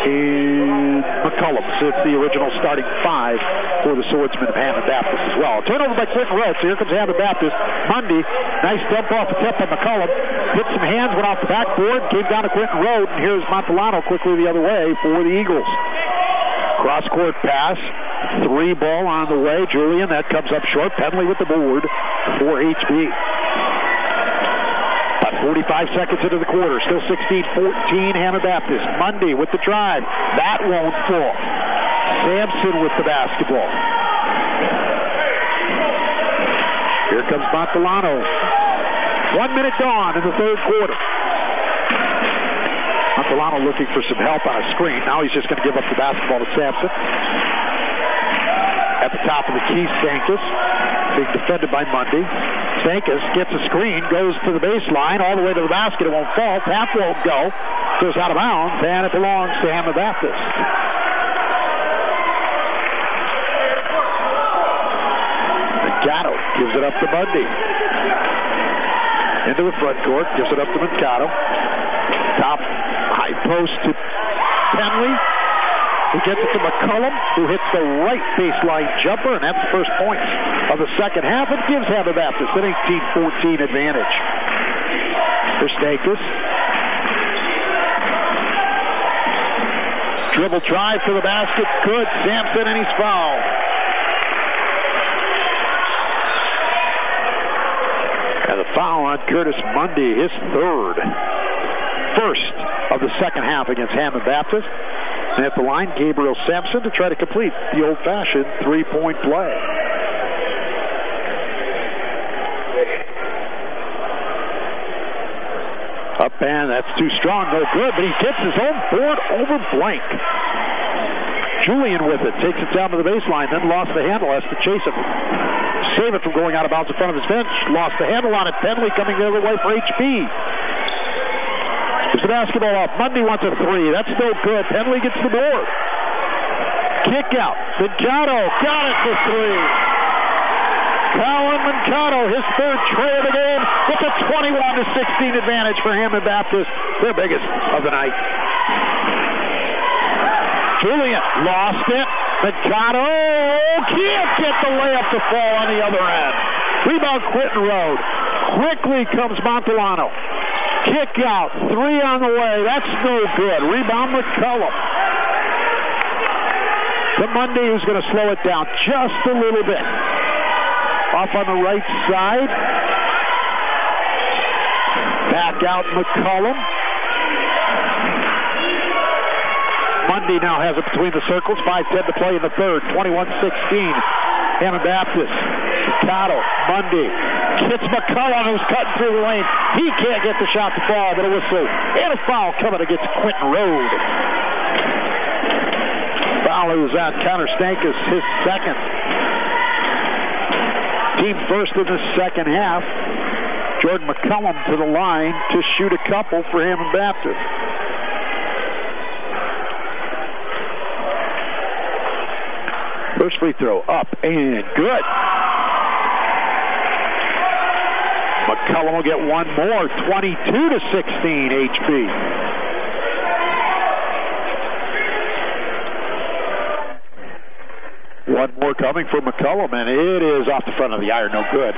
and McCullum. So it's the original starting five for the Swordsmen of Hammond Baptist as well. Turnover by Quentin Road. So here comes Hammond Baptist. Mundy, nice dump off the tip by McCullum. Hit some hands, went off the backboard, came down to Quentin Road, and here's Montalano quickly the other way for the Eagles. Cross-court pass. Three ball on the way. Julian, that comes up short. Penley with the board for HB. 45 seconds into the quarter, still 16-14, Hammond Baptist. Mundy with the drive. That won't fall. Sampson with the basketball. Here comes Montalano. 1 minute gone in the third quarter. Montalano looking for some help on a screen. Now he's just going to give up the basketball to Sampson. At the top of the key, Stankus being defended by Mundy. Stankus gets a screen, goes to the baseline, all the way to the basket. It won't fall. Tap won't go. Goes out of bounds, and it belongs to Hammond Baptist. Gatto gives it up to Mundy. Into the front court, gives it up to Mercado. Top high post to Penley. He gets it to McCullum, who hits the right baseline jumper, and that's the first point of the second half. It gives Hammond Baptist an 18-14 advantage. For Stankus. Dribble drive to the basket. Good. Sampson, and he's fouled. And the foul on Curtis Mundy, his third. First of the second half against Hammond Baptist. And at the line, Gabriel Sampson to try to complete the old-fashioned three-point play. Up and that's too strong, no good, but he gets his own board over Blank. Julian with it, takes it down to the baseline, then lost the handle, has to chase it. Save it from going out of bounds in front of his bench. Lost the handle on it. Penley coming the other way for HB. There's the basketball up. Mundy wants a three. That's no good. Penley gets the board. Kick out. Mercado got it for three. Colin Mercado, his third tray of the game. It's a 21-16 advantage for Hammond Baptist, their biggest of the night. Julian lost it. Mikado can't get the layup to fall on the other end. Rebound Quentin Road. Quickly comes Montellano. Kick out. 3 on the way. That's no good. Rebound McCullum. The Monday who's going to slow it down just a little bit. Off on the right side. Back out McCullum. Monday now has it between the circles. 5:10 to play in the third. 21-16. Hammond Baptist. Mikado. Monday. Hits McCullum, who's cutting through the lane. He can't get the shot to fall, but a whistle. And a foul coming against Quentin Road. Foul is on Connor Stankus, his second. Team first in the second half. Jordan McCullum to the line to shoot a couple for Hammond Baptist. First free throw up and good. McCullum will get one more. 22-16 HB. One more coming for McCullum, and it is off the front of the iron. No good.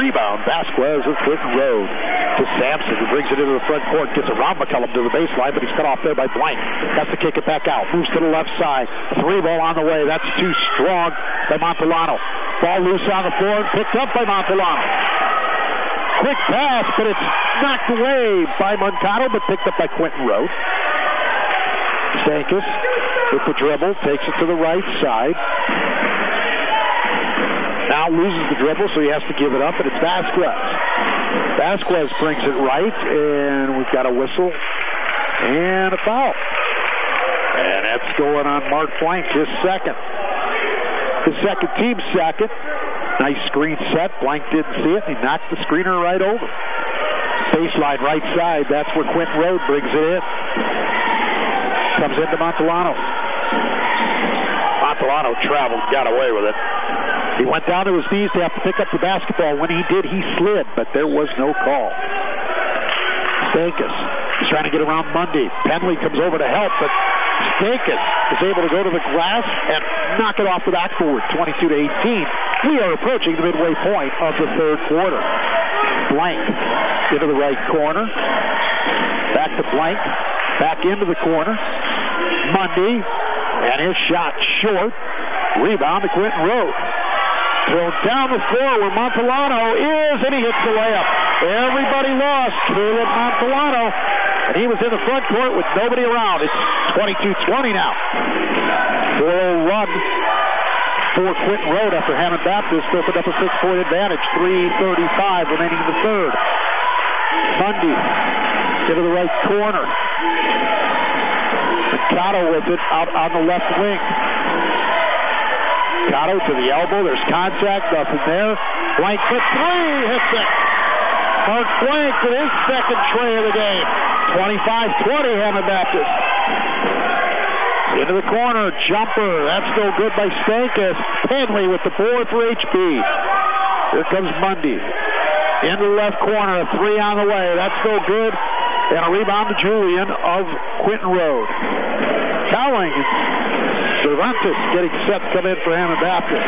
Rebound. Vasquez with Quentin Road to Sampson, who brings it into the front court. Gets around McCullum to the baseline, but he's cut off there by Blank. Has to kick it back out. Moves to the left side. 3-ball on the way. That's too strong by Montellano. Ball loose on the floor and picked up by Montellano. Quick pass, but it's knocked away by Moncado, but picked up by Quentin Road. Stankus with the dribble, takes it to the right side. Now loses the dribble, so he has to give it up, and it's Vasquez. Vasquez brings it right, and we've got a whistle and a foul. And that's going on Mark Blank, his second. His second, team second. Nice screen set. Blank didn't see it. He knocked the screener right over. Baseline right side. That's where Quentin Road brings it in. Comes into Montellano. Montellano traveled, got away with it. He went down to his knees to have to pick up the basketball. When he did, he slid, but there was no call. Stankus is trying to get around Monday. Penley comes over to help, but Stankus is able to go to the glass and knock it off the backboard. 22-18. We are approaching the midway point of the third quarter. Blank into the right corner. Back to Blank. Back into the corner. Monday, and his shot short. Rebound to Quentin Road. Thrown down the floor where Montellano is, and he hits the layup. Everybody lost. Caleb Montellano, and he was in the front court with nobody around. It's 22-20 now. 4-0 run for Quentin Road after Hammond Baptist opened up a 6-point advantage. 3:35 remaining in the third. Monday into the right corner. Mikado with it out on the left wing. Mikado to the elbow. There's contact. Nothing there. Blank for three. Hits it. Mark Blank with his second tray of the game. 25-20 Hammond Baptist. Into the corner. Jumper. That's no good by Stankus. Penley with the board for HB. Here comes Monday. Into the left corner. A three on the way. That's no good. And a rebound to Julian of Quentin Road. Cowling. Cervantes getting set to come in for Hammond Baptist.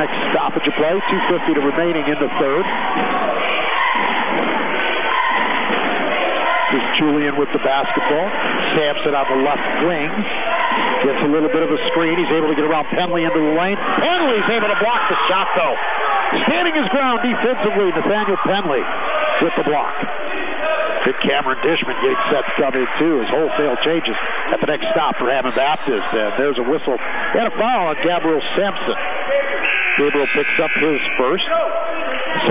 Next stoppage of play. 2:50 to remaining in the third. Here's Julian with the basketball. Sampson on the left wing. Gets a little bit of a screen. He's able to get around Penley into the lane. Penley's able to block the shot, though. Standing his ground defensively, Nathaniel Penley with the block. Good Cameron Dishman getting set to come in, too, as wholesale changes at the next stop for Hammond Baptist. And there's a whistle and a foul on Gabriel Sampson. Gabriel picks up his first.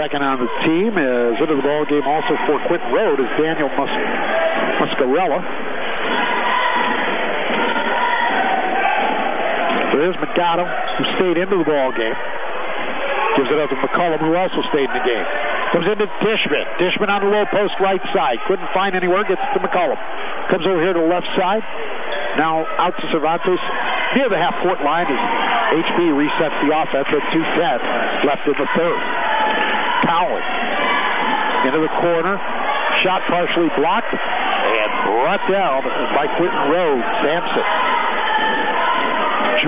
Second on the team is into the ball game also for Quentin Road is Daniel Muscarella. There's Mikado, who stayed into the ball game. Gives it up to McCullum, who also stayed in the game. Comes into Dishman. Dishman on the low post right side. Couldn't find anywhere. Gets it to McCullum. Comes over here to the left side. Now out to Cervantes. Near the half-court line as HB resets the offense at 2:10 left in the third. Cowling into the corner. Shot partially blocked and brought down by Quentin Road. Sampson.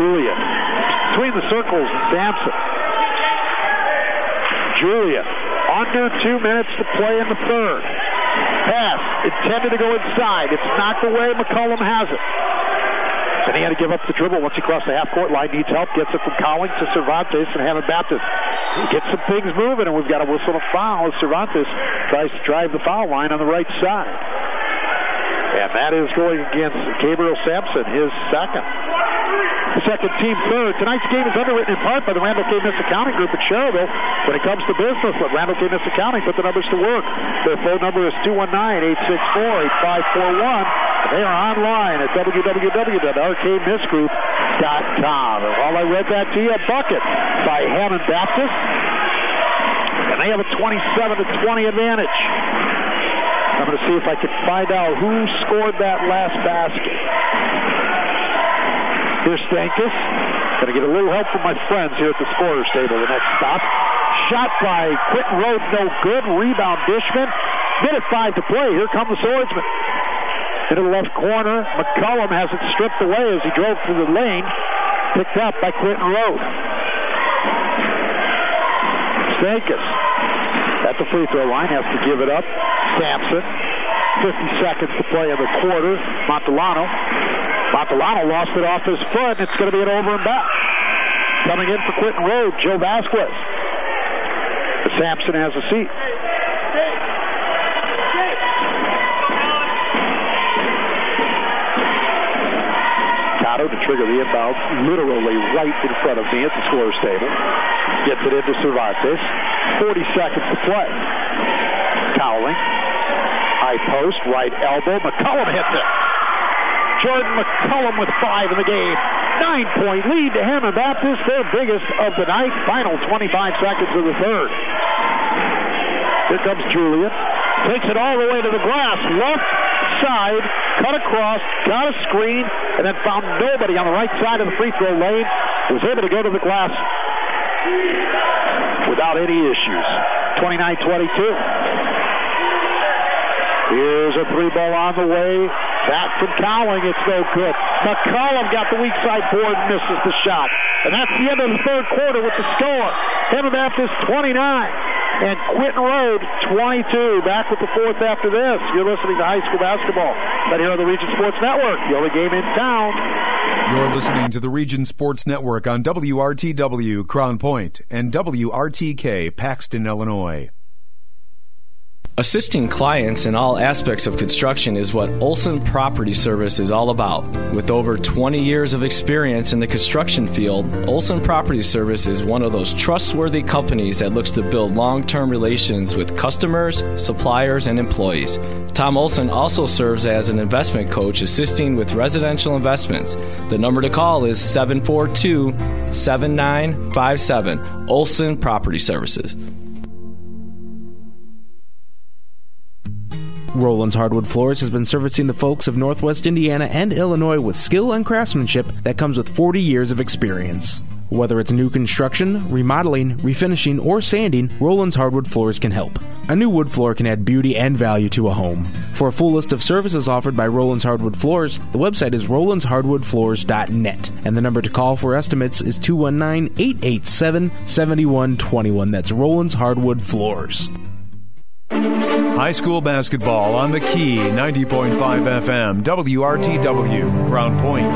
Julian. Between the circles and Sampson. Julian. Under 2 minutes to play in the third. Pass intended to go inside. It's knocked away. McCullum has it. And he had to give up the dribble once he crossed the half-court line. Needs help. Gets it from Cowling to Cervantes and Hammond Baptist. He gets some things moving, and we've got a whistle and a foul as Cervantes tries to drive the foul line on the right side. And that is going against Gabriel Sampson, his second. The second team third. Tonight's game is underwritten in part by the Randall K. Miss Accounting Group at Cherville. When it comes to business, let Randall K. Miss Accounting put the numbers to work. Their phone number is 219-864-8541. They are online at www.rkmissgroup.com. And while I read that to you, a bucket by Hammond Baptist. And they have a 27-20 advantage. I'm going to see if I can find out who scored that last basket. Here's Stankus. Going to get a little help from my friends here at the scorer's table. The next stop. Shot by Quentin Rhodes, no good. Rebound Dishman. Minute 5 to play. Here come the Swordsman. Into the left corner. McCullum has it stripped away as he drove through the lane. Picked up by Quentin Rhodes. Stankus at the free throw line has to give it up. Sampson. 50 seconds to play in the quarter. Montellano lost it off his foot. It's going to be an over and back. Coming in for Quentin Rhodes, Joe Vasquez. Sampson has a seat. Cotto to trigger the inbound, literally right in front of me at the scorer's table. Gets it into Cervantes. 40 seconds to play. Cowling. High post, right elbow. McCullum hits it. Jordan McCullum with 5 in the game. 9-point lead to Hammond Baptist, their biggest of the night. Final 25 seconds of the third. Here comes Julian. Takes it all the way to the glass. Left side, cut across, got a screen, and then found nobody on the right side of the free throw lane. Was able to go to the glass without any issues. 29-22. Here's a three ball on the way. Back from Cowling, it's no good. McCullum got the weak side board and misses the shot. And that's the end of the third quarter with the score. Hammond Baptist 29 and Quentin Rhodes 22. Back with the fourth after this. You're listening to high school basketball right here on the Region Sports Network. The only game in town. You're listening to the Region Sports Network on WRTW Crown Point and WRTK Paxton, Illinois. Assisting clients in all aspects of construction is what Olson Property Service is all about. With over 20 years of experience in the construction field, Olson Property Service is one of those trustworthy companies that looks to build long-term relations with customers, suppliers, and employees. Tom Olson also serves as an investment coach assisting with residential investments. The number to call is 742-7957. Olson Property Services. Roland's Hardwood Floors has been servicing the folks of Northwest Indiana and Illinois with skill and craftsmanship that comes with 40 years of experience. Whether it's new construction, remodeling, refinishing, or sanding, Roland's Hardwood Floors can help. A new wood floor can add beauty and value to a home. For a full list of services offered by Roland's Hardwood Floors, the website is rolandshardwoodfloors.net, and the number to call for estimates is 219-887-7121. That's Roland's Hardwood Floors. High school basketball on the Key, 90.5 FM, WRTW, Crown Point.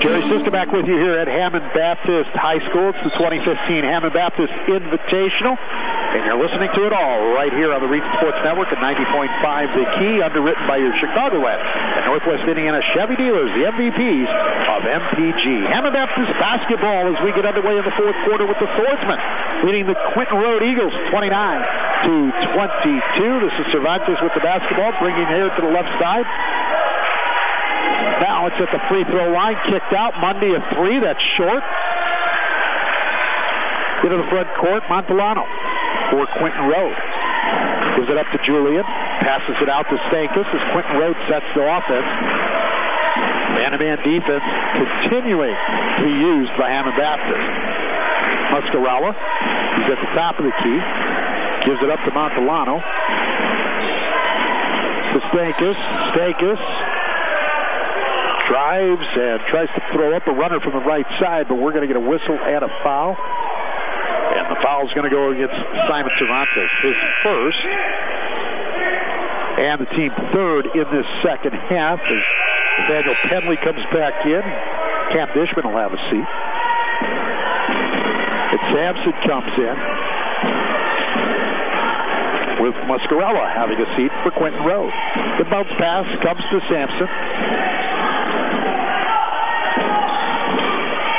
Jerry Sister back with you here at Hammond Baptist High School. It's the 2015 Hammond Baptist Invitational, and you're listening to it all right here on the Region Sports Network at 90.5 The Key, underwritten by your Chicagoland and Northwest Indiana Chevy dealers, the MVPs of MPG. Hammond Baptist basketball as we get underway in the fourth quarter with the Swordsman leading the Quentin Rhodes Eagles 29-22. This is Cervantes with the basketball, bringing here to the left side. Now it's at the free throw line, kicked out. Mundy a three, that's short. Into the front court, Montellano for Quentin Rhodes. Gives it up to Julian, passes it out to Stankus as Quentin Rhodes sets the offense. Man-to-man defense continuing to be used by Hammond Baptist. Muscarella, he's at the top of the key. Gives it up to Montellano. To Stankus. drives and tries to throw up a runner from the right side, but we're going to get a whistle and a foul. And the foul's going to go against Simon Cervantes, his first, and the team third in this second half as Nathaniel Penley comes back in. Cam Dishman will have a seat. And Sampson comes in, with Muscarella having a seat for Quentin Rowe. The bounce pass comes to Sampson.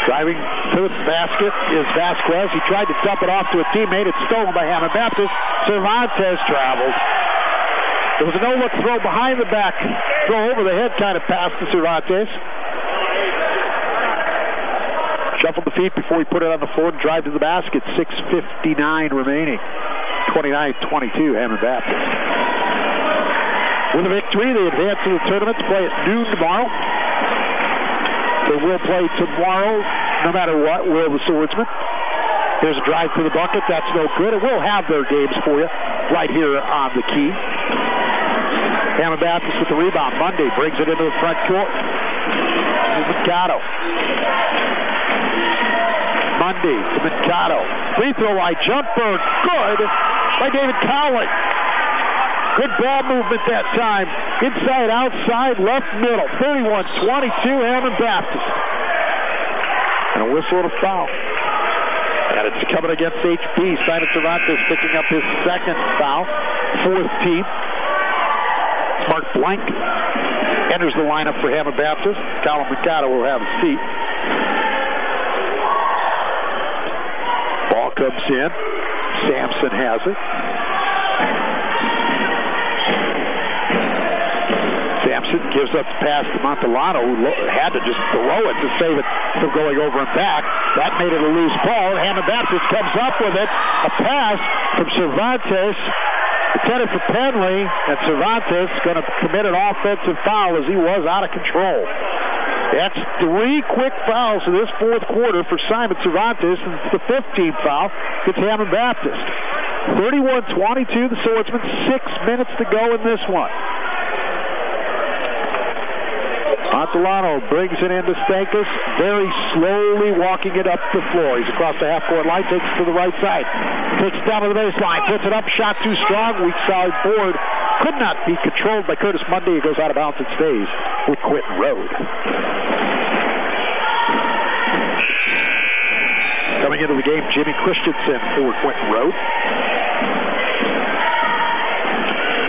Driving to the basket is Vasquez. He tried to dump it off to a teammate. It's stolen by Hammond Baptist. Cervantes traveled. It was a no-look throw behind the back, throw over the head kind of pass to Cervantes. Shuffled the feet before he put it on the floor and drive to the basket. 6:59 remaining. 29-22, Hammond Baptist. With a victory, they advance to the tournament to play at noon tomorrow. They will play tomorrow, no matter what, will the Swordsmen. There's a drive to the bucket. That's no good. And we'll have their games for you right here on the Key. Hammond Baptist with the rebound. Monday brings it into the front court. Mikado. Monday to Mikado. Free throw line jumper. Good by David Cowley. Good ball movement that time. Inside, outside, left, middle. 31-22, Hammond Baptist. And a whistle and a foul. And it's coming against HB. Simon Cervantes picking up his second foul. Fourth team. Mark Blank enters the lineup for Hammond Baptist. Colin Mikado will have a seat. Ball comes in. Sampson has it. Sampson gives up the pass to Montellano, who had to just throw it to save it from going over and back. That made it a loose ball. Hammond Baptist comes up with it. A pass from Cervantes. Intended for Penley, and Cervantes going to commit an offensive foul as he was out of control. That's 3 quick fouls in this fourth quarter for Simon Cervantes, and it's the 15th foul against Hammond Baptist. 31-22, the Swordsmen, 6 minutes to go in this one. Montellano brings it into Stankus, very slowly walking it up the floor. He's across the half-court line, takes it to the right side. Takes it down to the baseline, puts it up, shot too strong, weak side board. Could not be controlled by Curtis Monday. He goes out of bounds and stays with Quentin Road. Coming into the game, Jimmy Christensen for Quentin Road.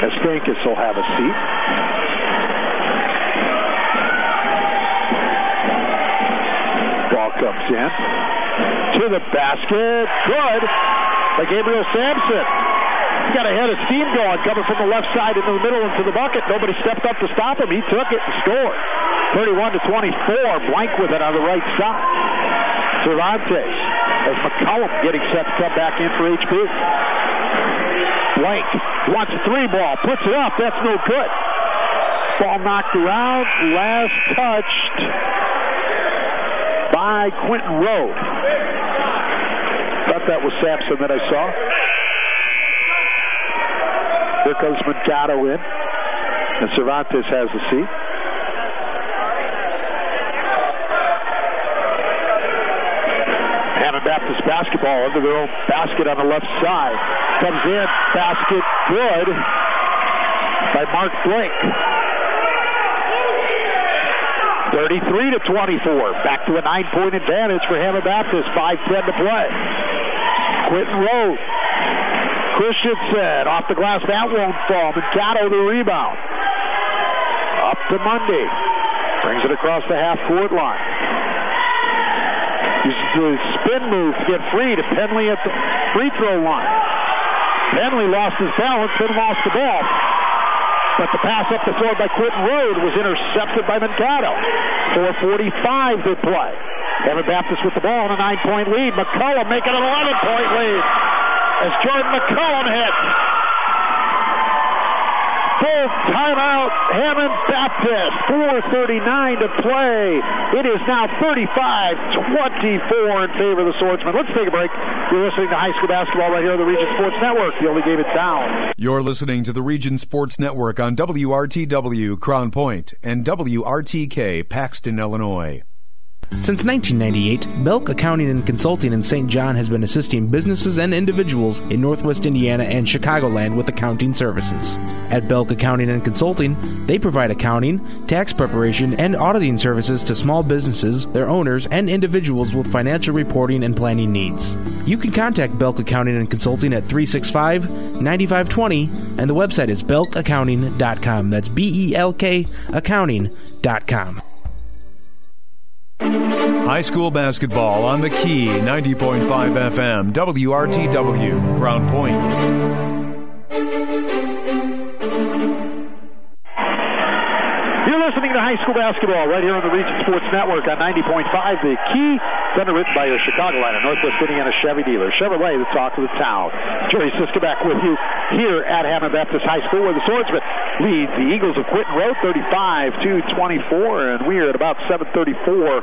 As Stankus will have a seat. Comes in to the basket. Good by Gabriel Sampson. He got a head of steam going, coming from the left side into the middle into the bucket. Nobody stepped up to stop him. He took it and scored. 31-24. Blank with it on the right side. Cervantes as McCollum getting set to come back in for HB. Blank wants a 3-ball, puts it up. That's no good. Ball knocked around. Last touched by Quentin Road. Thought that was Sampson that I saw. Here comes Mikado in. And Cervantes has the seat. Hammond Baptist basketball under their own basket on the left side. Comes in. Basket good by Mark Blake. 33-24. Back to a 9-point advantage for Hammond Baptist. 5:10 to play. Quentin Road. Christensen off the glass. That won't fall. Mikado the rebound. Up to Monday. Brings it across the half-court line. Uses the spin move to get free to Penley at the free throw line. Penley lost his balance and lost the ball. But the pass up the floor by Quentin Road was intercepted by Mikado. 4:45 to play. Hammond Baptist with the ball and a 9-point lead. McCullum making an 11-point lead as Jordan McCullum hits. Full timeout, Hammond Baptist. 4:39 to play. It is now 35-24 in favor of the Swordsmen. Let's take a break. You're listening to high school basketball right here on the Region Sports Network. The only game in town. You're listening to the Region Sports Network on WRTW Crown Point and WRTK Paxton, Illinois. Since 1998, Belk Accounting and Consulting in St. John has been assisting businesses and individuals in Northwest Indiana and Chicagoland with accounting services. At Belk Accounting and Consulting, they provide accounting, tax preparation, and auditing services to small businesses, their owners, and individuals with financial reporting and planning needs. You can contact Belk Accounting and Consulting at 365-9520, and the website is belkaccounting.com. That's BELK accounting.com. High school basketball on the Key, 90.5 FM, WRTW, Crown Point. You're listening to high school basketball right here on the Region Sports Network on 90.5 The Key. Underwritten by your Chicagoland and Northwest Indiana Chevy dealer. Chevrolet, the talk of the town. Jerry Siska back with you here at Hammond Baptist High School, where the Swordsmen lead the Eagles of Quentin Road 35-24, and we are at about 7:34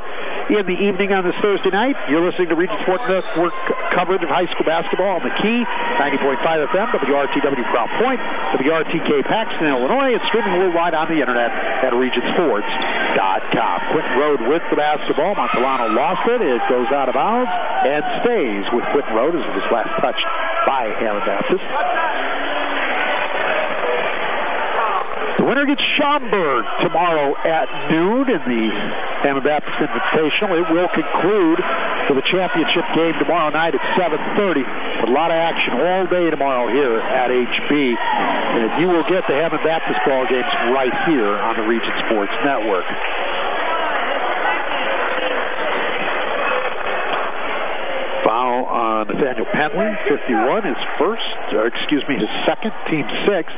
in the evening on this Thursday night. You're listening to Region Sports Network coverage of high school basketball on the Key, 90.5 FM, WRTW Crown Point, WRTK Paxton, Illinois, and streaming worldwide on the internet at regionsports.com. Quentin Road with the basketball. Montalano lost it. It goes out of bounds and stays with Quentin Road as it was last touched by Hammond Baptist. The winner gets Schaumburg tomorrow at noon in the Hammond Baptist Invitational. It will conclude with a championship game tomorrow night at 7:30. But a lot of action all day tomorrow here at HB. And you will get the Hammond Baptist ball games right here on the Region Sports Network. Foul on Nathaniel Penley, 51, his second, team sixth.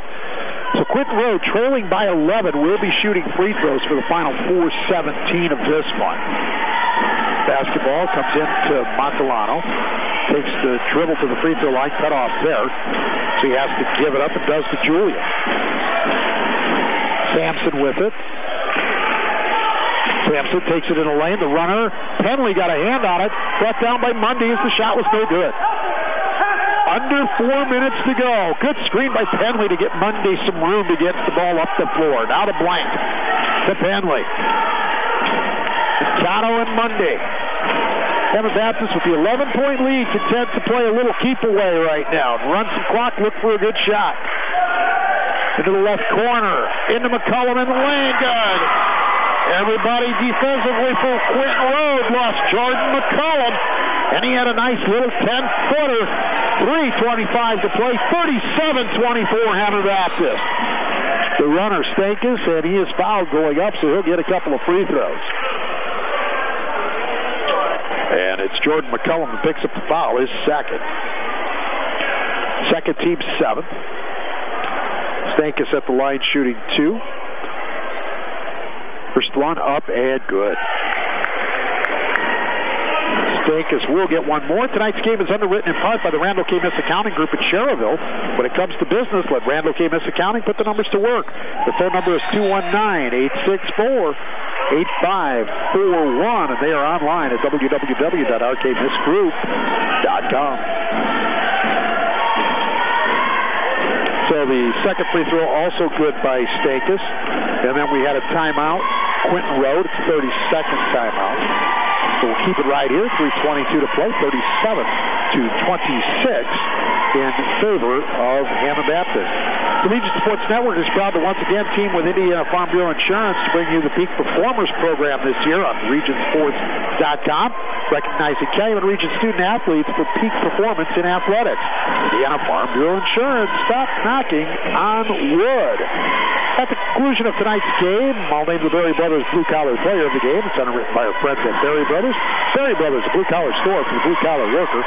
So Quentin Road, trailing by 11, will be shooting free throws for the final 4:17 of this one. Basketball comes into Montalano. Takes the dribble to the free throw line, cut off there. So he has to give it up and does to Julia. Sampson with it. Sampson takes it in the lane. The runner, Penley, got a hand on it. Brought down by Mundy as the shot was no good. Under 4 minutes to go. Good screen by Penley to get Mundy some room to get the ball up the floor. Now to Blank. To Penley. Cano and Mundy. Hammond Baptist with the 11-point lead, content to play a little keep away right now. Run some clock, look for a good shot. Into the left corner. Into McCullum in the lane. Good. Everybody defensively for Quentin Road lost Jordan McCullum. And he had a nice little 10-footer. 3:25 to play. 37-24 Hammond Baptist. The runner Stankus, and he is fouled going up, so he'll get a couple of free throws. And it's Jordan McCullum who picks up the foul, his second. Second, team seventh. Stankus at the line shooting two. First one up and good. Stankus will get one more. Tonight's game is underwritten in part by the Randall K. Miss Accounting Group in Sherrville. When it comes to business, let Randall K. Miss Accounting put the numbers to work. The phone number is 219-864-8541, and they are online at www.rkmissgroup.com. So the second free throw also good by Stankus. And then we had a timeout. Quentin Road, it's 30-second timeout. So we'll keep it right here. 3:22 to play. 37-26 in favor of Hammond Baptist. The Region Sports Network is proud to once again team with Indiana Farm Bureau Insurance to bring you the Peak Performers program this year on regionsports.com, recognizing Calumet Region student athletes for peak performance in athletics. Indiana Farm Bureau Insurance, stop knocking on wood. At the conclusion of tonight's game, I'll name the Berry Brothers blue-collar player of the game. It's underwritten by our friends at Berry Brothers. Berry Brothers, a blue-collar store for the blue-collar worker.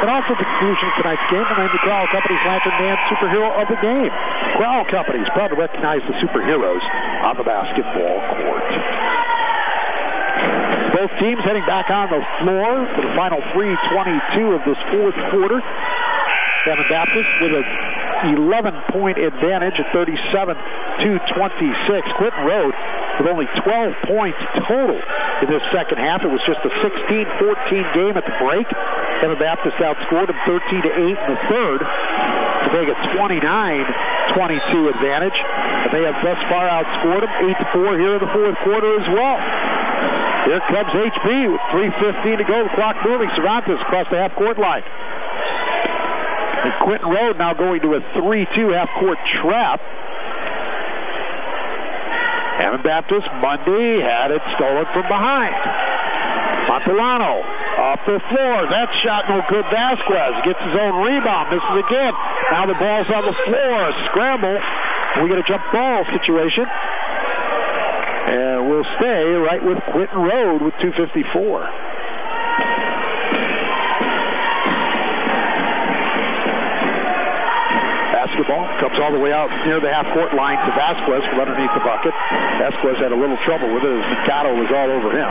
And also at the conclusion of tonight's game, we'll name the Crowell Company's Lantern Man Superhero of the game. Crowell Company is proud to recognize the superheroes on the basketball court. Both teams heading back on the floor for the final 3:22 of this fourth quarter. Hammond Baptist with a 11-point advantage at 37-26. Quentin Road with only 12 points total in this second half. It was just a 16-14 game at the break. Hammond Baptist outscored them 13-8 in the third to make a 29-22 advantage. And they have thus far outscored them 8-4 here in the fourth quarter as well. Here comes HB with 3:15 to go. The clock moving. Cervantes across the half-court line. And Quentin Road now going to a 3-2 half-court trap. Hammond Baptist, Mundy had it stolen from behind. Montellano off the floor. That shot no good. Vasquez gets his own rebound. Misses again. Now the ball's on the floor. Scramble. We get a jump ball situation. And we'll stay right with Quentin Road with 2:54. Basketball comes all the way out near the half-court line to Vasquez from underneath the bucket. Vasquez had a little trouble with it as Mikado was all over him.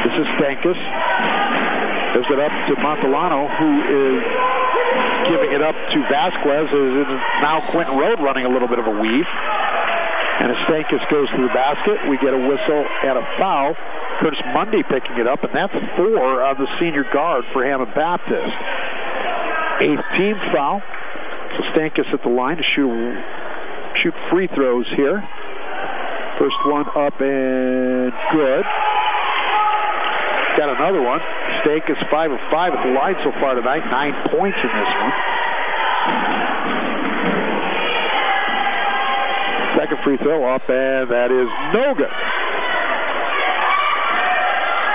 This is Stankus. Gives it up to Montellano, who is giving it up to Vasquez. It is now Quentin Road running a little bit of a weave. And as Stankus goes to the basket, we get a whistle and a foul. Curtis Mundy picking it up, and that's 4 on the senior guard for Hammond Baptist. 8th team foul. So Stankus at the line to shoot free throws here. First one up and good. Got another one. Stankus 5 of 5 at the line so far tonight. 9 points in this one. Second free throw up, and that is no good.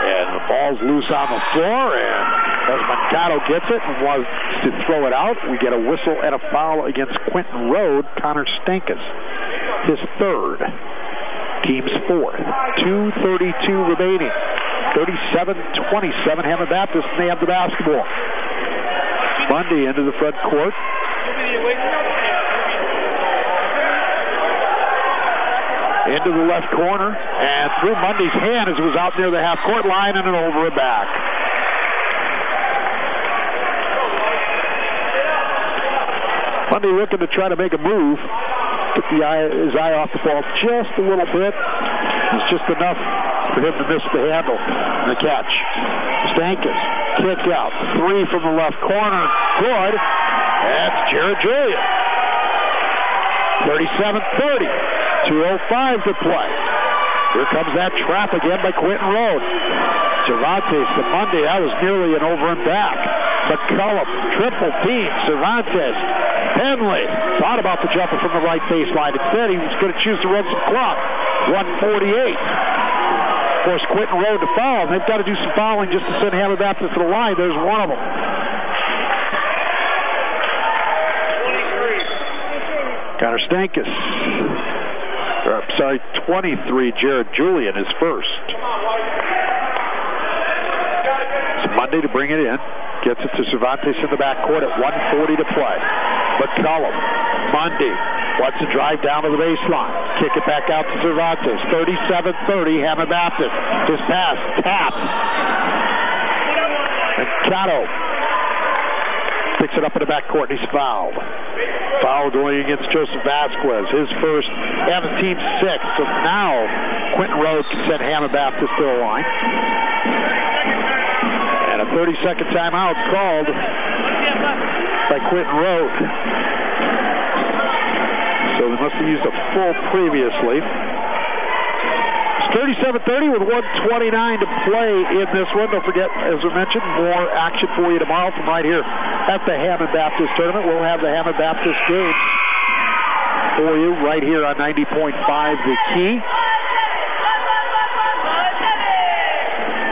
And the ball's loose on the floor, and as Mikado gets it and wants to throw it out, we get a whistle and a foul against Quentin Road. Connor Stankus, his third, team's fourth. 2:32 remaining. 37-27 Hammond Baptist, and they have the basketball. Mundy into the front court. Into the left corner, and through Mundy's hand as it was out near the half-court line and over and back. Mundy looking to try to make a move. Took his eye off the ball just a little bit. It's just enough for him to miss the handle and the catch. Stankus, kick out. 3 from the left corner. Good. That's Jared Julian. 37-30. 2:05 to play. Here comes that trap again by Quentin Road. Cervantes to Mundy. That was nearly an over and back. McCullum, triple team. Cervantes. Henley thought about the jumper from the right baseline. Instead, he was going to choose to run some clock. 1:48. Force Quentin Road to foul. They've got to do some fouling just to send Hammond Baptist to the line. There's one of them. Connor Stankus. 23, Jared Julian is first. So Mundy to bring it in. Gets it to Cervantes in the backcourt at 1:40 to play. McCullum, Mundy wants to drive down to the baseline. Kick it back out to Cervantes. 37-30, Hammond Baptist. His pass, tapped. And Cato picks it up in the backcourt, and he's fouled. Foul going against Joseph Vasquez, his first, and the team's sixth. So now Quentin Road can send Hammond Baptist to the line. And a 30-second timeout called by Quentin Road. So they must have used a full previously. It's 37-30 with 1:29 to play in this one. Don't forget, as we mentioned, more action for you tomorrow from right here at the Hammond Baptist Tournament. We'll have the Hammond Baptist game for you right here on 90.5 The Key.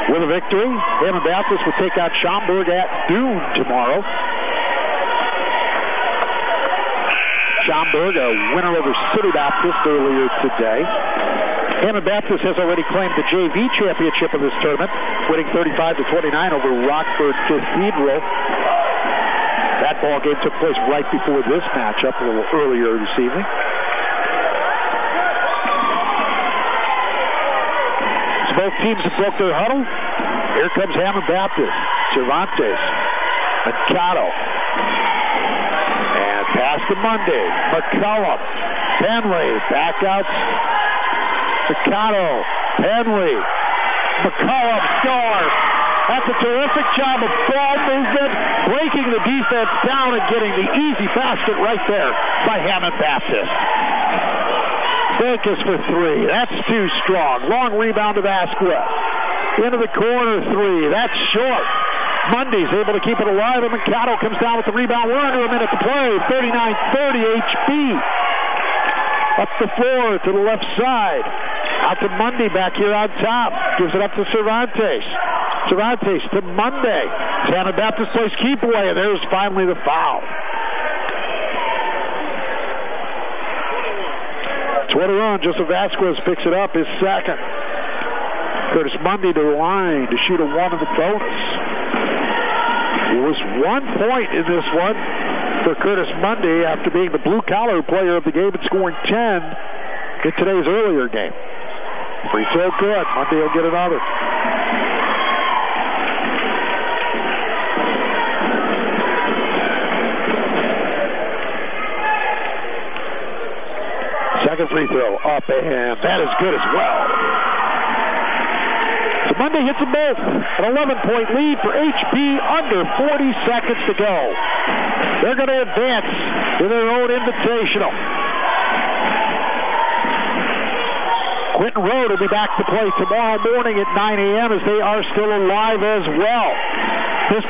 With a victory, Hammond Baptist will take out Schaumburg at noon tomorrow. Schaumburg, a winner over City Baptist earlier today. Hammond Baptist has already claimed the JV championship of this tournament, winning 35-29 over Rockford Cathedral. That ball game took place right before this matchup a little earlier this evening. So both teams have broke their huddle. Here comes Hammond Baptist. Cervantes Mikado. And pass to Monday. McCullum. Penley. Back out. Mikado. Penley. McCullum scores. That's a terrific job of ball movement, breaking the defense down and getting the easy basket right there by Hammond Baptist. Vegas for three. That's too strong. Long rebound to Vasquez. Into the corner three. That's short. Mundy's able to keep it alive, and Mikado comes down with the rebound. We're under a minute to play. 39-30 HB. Up the floor to the left side. Out to Mundy back here on top. Gives it up to Cervantes. Cervantes to Monday. Hammond Baptist plays keep away, and there's finally the foul. 20 on. Joseph Vasquez picks it up, his second. Curtis Mundy to the line to shoot a one in the bonus. It was 1 point in this one for Curtis Mundy after being the blue-collar player of the game and scoring 10 in today's earlier game. Free throw good. Mundy will get another. Second free throw up, and that is good as well. So Mundy hits them both. An 11-point lead for HB, under 40 seconds to go. They're going to advance to their own invitational. Quentin Road will be back to play tomorrow morning at 9 a.m. as they are still alive as well. This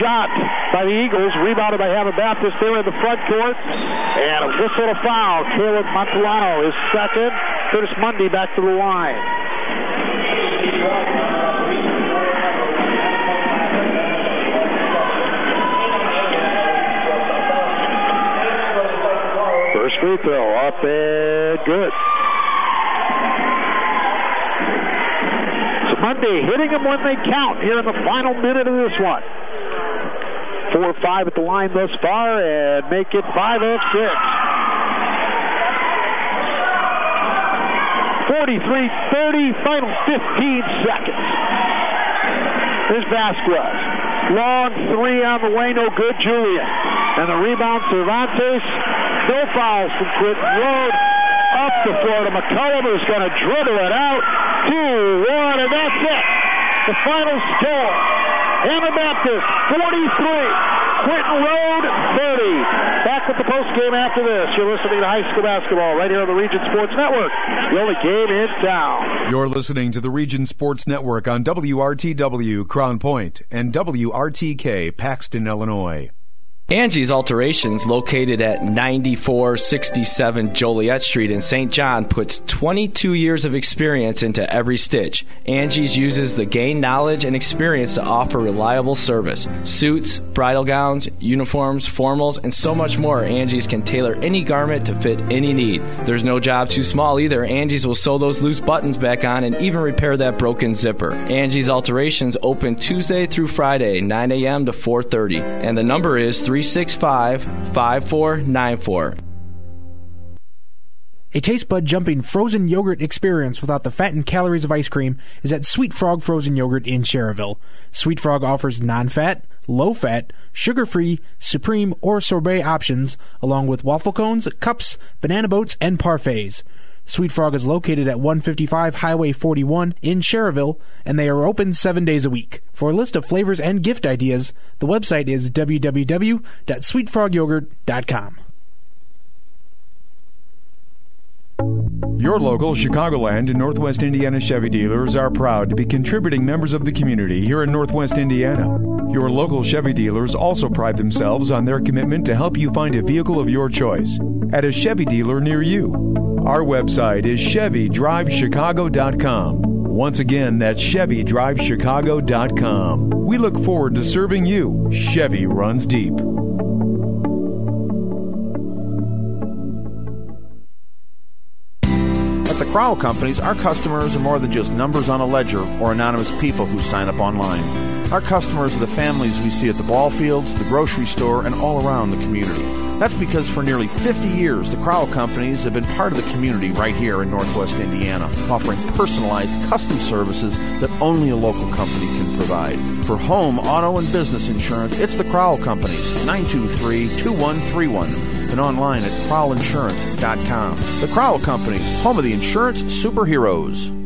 shot by the Eagles, rebounded by Hammond Baptist. They were in the front court. And a whistle to foul. Caleb Montellano is second. Curtis Mundy back to the line. First free throw up and good. So Mundy hitting them when they count here in the final minute of this one. 4-5 at the line thus far, and make it 5 of 6. 43-30, final 15 seconds. Here's Vasquez. Long three on the way, no good, Julian. And the rebound, Cervantes. No fouls from Quentin Road. Up the floor to McCullum, who's going to dribble it out. 2-1, and that's it. The final score. Hammond Baptist, 43. Quentin Road, 30. Back with the postgame after this. You're listening to high school basketball right here on the Region Sports Network. The only game in town. You're listening to the Region Sports Network on WRTW Crown Point and WRTK Paxton, Illinois. Angie's Alterations, located at 9467 Joliet Street in St. John, puts 22 years of experience into every stitch. Angie's uses the gained knowledge and experience to offer reliable service. Suits, bridal gowns, uniforms, formals, and so much more. Angie's can tailor any garment to fit any need. There's no job too small either. Angie's will sew those loose buttons back on and even repair that broken zipper. Angie's Alterations open Tuesday through Friday, 9 a.m. to 4:30. And the number is 365-5494. A taste bud jumping frozen yogurt experience without the fat and calories of ice cream is at Sweet Frog Frozen Yogurt in Cherryville. Sweet Frog offers non-fat, low-fat, sugar-free, supreme, or sorbet options, along with waffle cones, cups, banana boats, and parfaits. Sweet Frog is located at 155 Highway 41 in Cherryville, and they are open 7 days a week. For a list of flavors and gift ideas, the website is www.sweetfrogyogurt.com. Your local Chicagoland and Northwest Indiana Chevy dealers are proud to be contributing members of the community here in Northwest Indiana. Your local Chevy dealers also pride themselves on their commitment to help you find a vehicle of your choice at a Chevy dealer near you. Our website is ChevyDriveChicago.com. Once again, that's ChevyDriveChicago.com. We look forward to serving you. Chevy runs deep. At the Crowell Companies, our customers are more than just numbers on a ledger or anonymous people who sign up online. Our customers are the families we see at the ball fields, the grocery store, and all around the community. That's because for nearly 50 years, the Crowell Companies have been part of the community right here in Northwest Indiana, offering personalized custom services that only a local company can provide. For home, auto, and business insurance, it's the Crowell Companies, 923-2131, and online at crowellinsurance.com. The Crowell Companies, home of the insurance superheroes.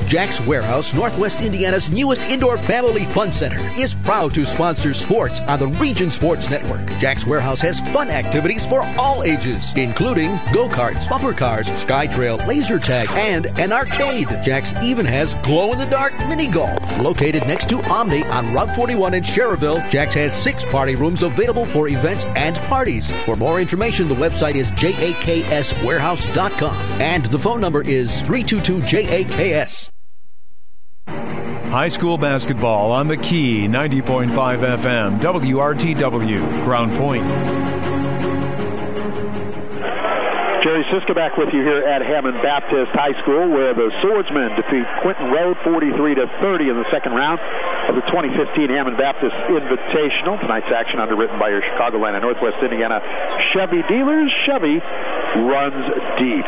Jack's Warehouse, Northwest Indiana's newest indoor family fun center, is proud to sponsor sports on the Region Sports Network. Jack's Warehouse has fun activities for all ages, including go-karts, bumper cars, sky trail, laser tag, and an arcade. Jack's even has glow-in-the-dark mini golf. Located next to Omni on Route 41 in Schererville, Jack's has 6 party rooms available for events and parties. For more information, the website is jakswarehouse.com, and the phone number is 322-JAKS. High school basketball on the Key, 90.5 FM, WRTW, Crown Point. Jerry Siska back with you here at Hammond Baptist High School, where the Swordsmen defeat Quentin Road 43-30 in the second round of the 2015 Hammond Baptist Invitational. Tonight's action underwritten by your Chicagoland and Northwest Indiana Chevy dealers. Chevy runs deep.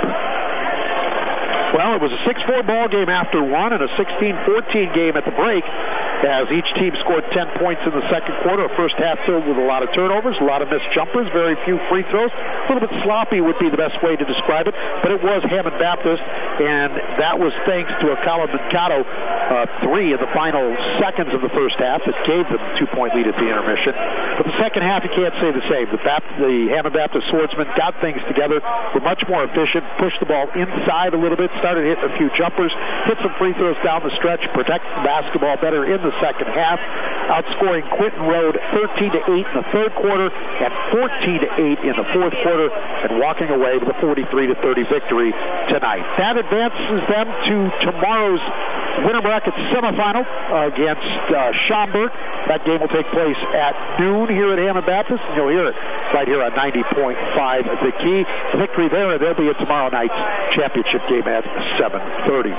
Well, it was a 6-4 ball game after one and a 16-14 game at the break, as each team scored 10 points in the second quarter. A first half filled with a lot of turnovers, a lot of missed jumpers, very few free throws. A little bit sloppy would be the best way to describe it, but it was Hammond Baptist, and that was thanks to a Colin Mercado three in the final seconds of the first half that gave them a 2-point lead at the intermission. But the second half, you can't say the same. The Hammond Baptist Swordsmen got things together, were much more efficient, pushed the ball inside a little bit, started hitting a few jumpers, hit some free throws down the stretch, protect the basketball better in the second half, outscoring Quentin Road 13-8 in the third quarter and 14-8 in the fourth quarter, and walking away with a 43-30 victory tonight. That advances them to tomorrow's winner bracket semifinal against Schaumburg. That game will take place at noon here at Hammond Baptist, and you'll hear it right here on 90.5 The Key. The victory there, and there'll be a tomorrow night's championship game at 7:30.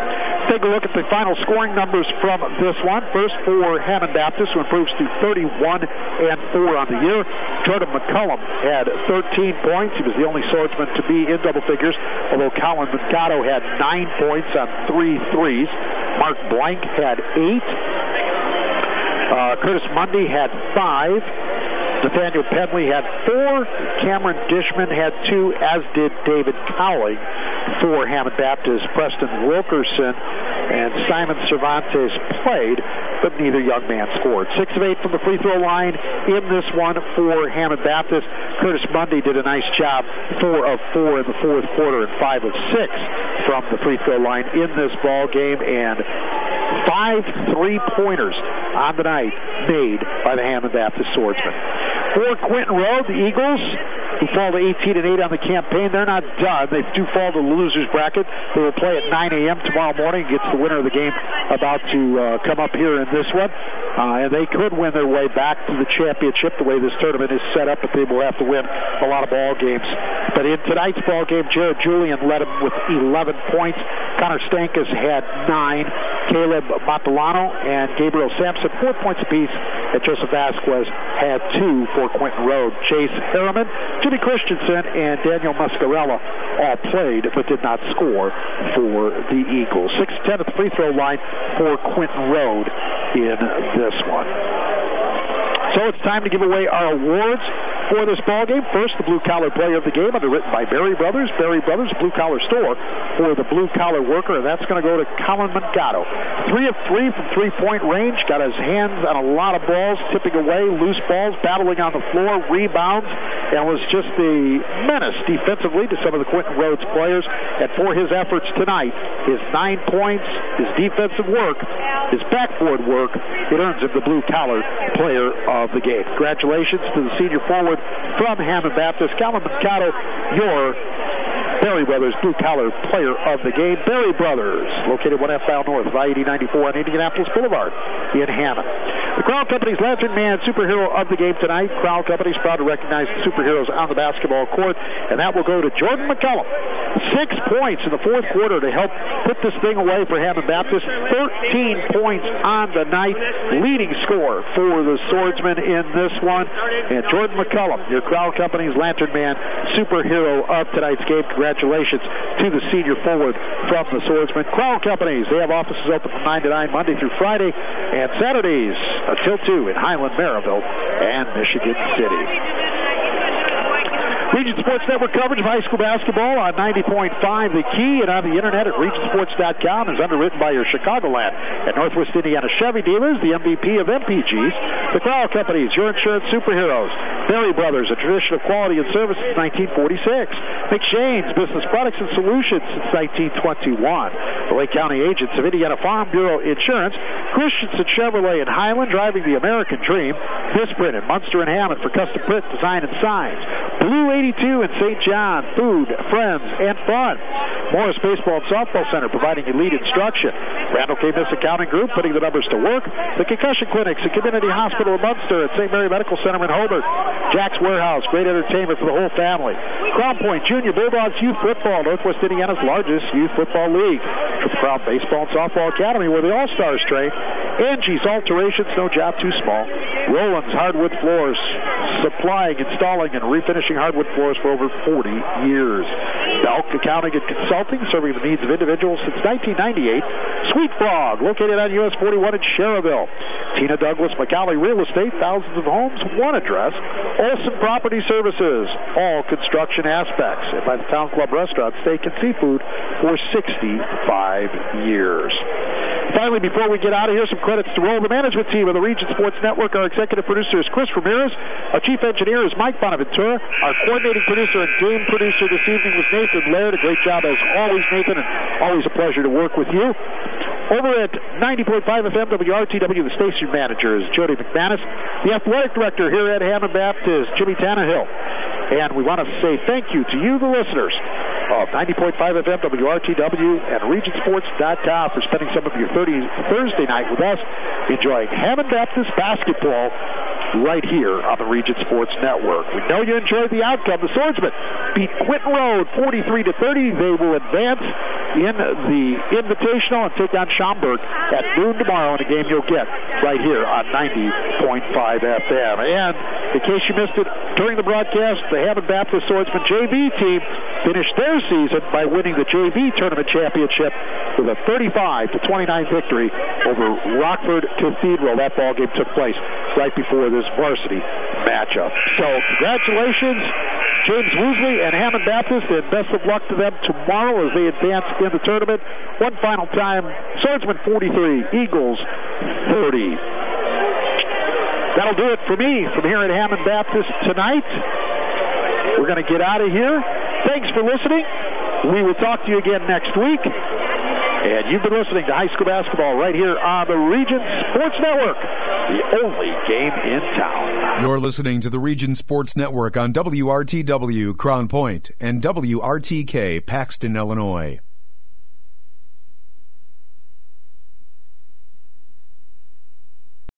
Take a look at the final scoring numbers from this one. First for Hammond Baptist, who improves to 31-4 on the year. Jordan McCullum had 13 points. He was the only swordsman to be in double figures, although Colin Mercado had 9 points on 3 threes. Mark Blank had 8. Curtis Mundy had 5. Nathaniel Penley had 4. Cameron Dishman had 2, as did David Cowling for Hammond Baptist. Preston Wilkerson and Simon Cervantes played, but neither young man scored. 6 of 8 from the free throw line in this one for Hammond Baptist. Curtis Mundy did a nice job, 4 of 4 in the fourth quarter and 5 of 6 from the free throw line in this ball game, and 5 3-pointers on the night made by the Hammond Baptist Swordsmen. For Quentin Road, the Eagles, who fall to 18-8 on the campaign, they're not done. They do fall to the losers bracket. They will play at 9 a.m. tomorrow morning against the winner of the game about to come up here in this one. And they could win their way back to the championship the way this tournament is set up, but they will have to win a lot of ball games. But in tonight's ball game, Jared Julian led them with 11 points. Connor Stankus had 9. Caleb Matalano and Gabriel Sampson, 4 points apiece, and Joseph Vasquez had 2 for Quentin Road. Chase Harriman, Jimmy Christensen, and Daniel Muscarella all played but did not score for the Eagles. 6-10 at the free throw line for Quentin Road in this one. So it's time to give away our awards for this ball game. First, the Blue Collar Player of the Game, underwritten by Berry Brothers. Berry Brothers, Blue Collar Store for the Blue Collar Worker, and that's going to go to Colin Mercado. 3 of 3 from three-point range. Got his hands on a lot of balls, tipping away, loose balls, battling on the floor, rebounds, and was just a menace defensively to some of the Quentin Rhodes players. And for his efforts tonight, his 9 points, his defensive work, his backboard work, it earns him the Blue Collar Player of the Game. Congratulations to the senior forward from Hammond Baptist, Colin Mercado, your Berry Brothers Blue Collar Player of the Game. Berry Brothers, located 1 F mile north of I-80-94 on Indianapolis Boulevard in Hammond. The Crown Company's Lantern Man superhero of the game tonight. Crown Company's proud to recognize the superheroes on the basketball court, and that will go to Jordan McCullum. 6 points in the fourth quarter to help put this thing away for Hammond Baptist. 13 points on the night, leading scorer for the Swordsman in this one. And Jordan McCullum, your Crown Company's Lantern Man superhero of tonight's game. Congratulations to the senior forward from the Swordsman. Crown Companies, they have offices open from 9 to 9 Monday through Friday, and Saturdays until 2 in Highland, Maryville, and Michigan City. Region Sports Network coverage of high school basketball on 90.5 The Key and on the internet at regionsports.com is underwritten by your Chicagoland and Northwest Indiana Chevy dealers, the MVP of MPGs, the Crowell Companies, your insurance superheroes, Berry Brothers, a tradition of quality and service since 1946, McShane's Business Products and Solutions since 1921, the Lake County agents of Indiana Farm Bureau Insurance, Christensen Chevrolet in Highland, driving the American dream, Visprint and Munster and Hammond for custom print, design, and signs, Blue 82 in St. John, food, friends, and fun. Morris Baseball and Softball Center providing elite instruction. Randall K. Miss Accounting Group putting the numbers to work. The Concussion Clinics, the Community Hospital of Munster at St. Mary Medical Center in Hobart. Jack's Warehouse, great entertainment for the whole family. Crown Point Junior Bulldogs Youth Football, Northwest Indiana's largest youth football league. Triple Crown Baseball and Softball Academy, where the All-Stars train. Angie's Alterations, no job too small. Roland's Hardwood Floors, supplying, installing, and refinishing hardwood floors for over 40 years. Belk Accounting and Consulting, serving the needs of individuals since 1998. Sweet Frog, located on US 41 in Cherville. Tina Douglas McCauley Real Estate, thousands of homes, one address. Olson Property Services, all construction aspects. And by the Town Club Restaurant, steak and seafood for 65 years. Finally, before we get out of here, some credits to roll the management team of the Region Sports Network. Our executive producer is Chris Ramirez. Our chief engineer is Mike Bonaventura. Our coordinating producer and game producer this evening was Nathan Laird. A great job as always, Nathan, and always a pleasure to work with you. Over at 90.5 FM WRTW, the station manager is Jody McManus. The athletic director here at Hammond Baptist, Jimmy Tannehill. And we want to say thank you to you, the listeners of 90.5 FM WRTW and RegionSports.com for spending some of your Thursday night with us, enjoying Hammond Baptist basketball right here on the Region Sports Network. We know you enjoyed the outcome. The Swordsmen beat Quentin Road 43-30. They will advance in the Invitational and take on Schaumburg at noon tomorrow in a game you'll get right here on 90.5 FM. And in case you missed it during the broadcast, the Hammond Baptist Swordsman JV team finished their season by winning the JV Tournament Championship with a 35-29 victory over Rockford Cathedral. That ball game took place right before this varsity matchup. So congratulations, James Woosley and Hammond Baptist, and best of luck to them tomorrow as they advance in the tournament. One final time, Swordsman 43, Eagles 30. That'll do it for me from here at Hammond Baptist tonight. We're going to get out of here. Thanks for listening. We will talk to you again next week. And you've been listening to high school basketball right here on the Region Sports Network, the only game in town. You're listening to the Region Sports Network on WRTW Crown Point and WRTK Paxton, Illinois.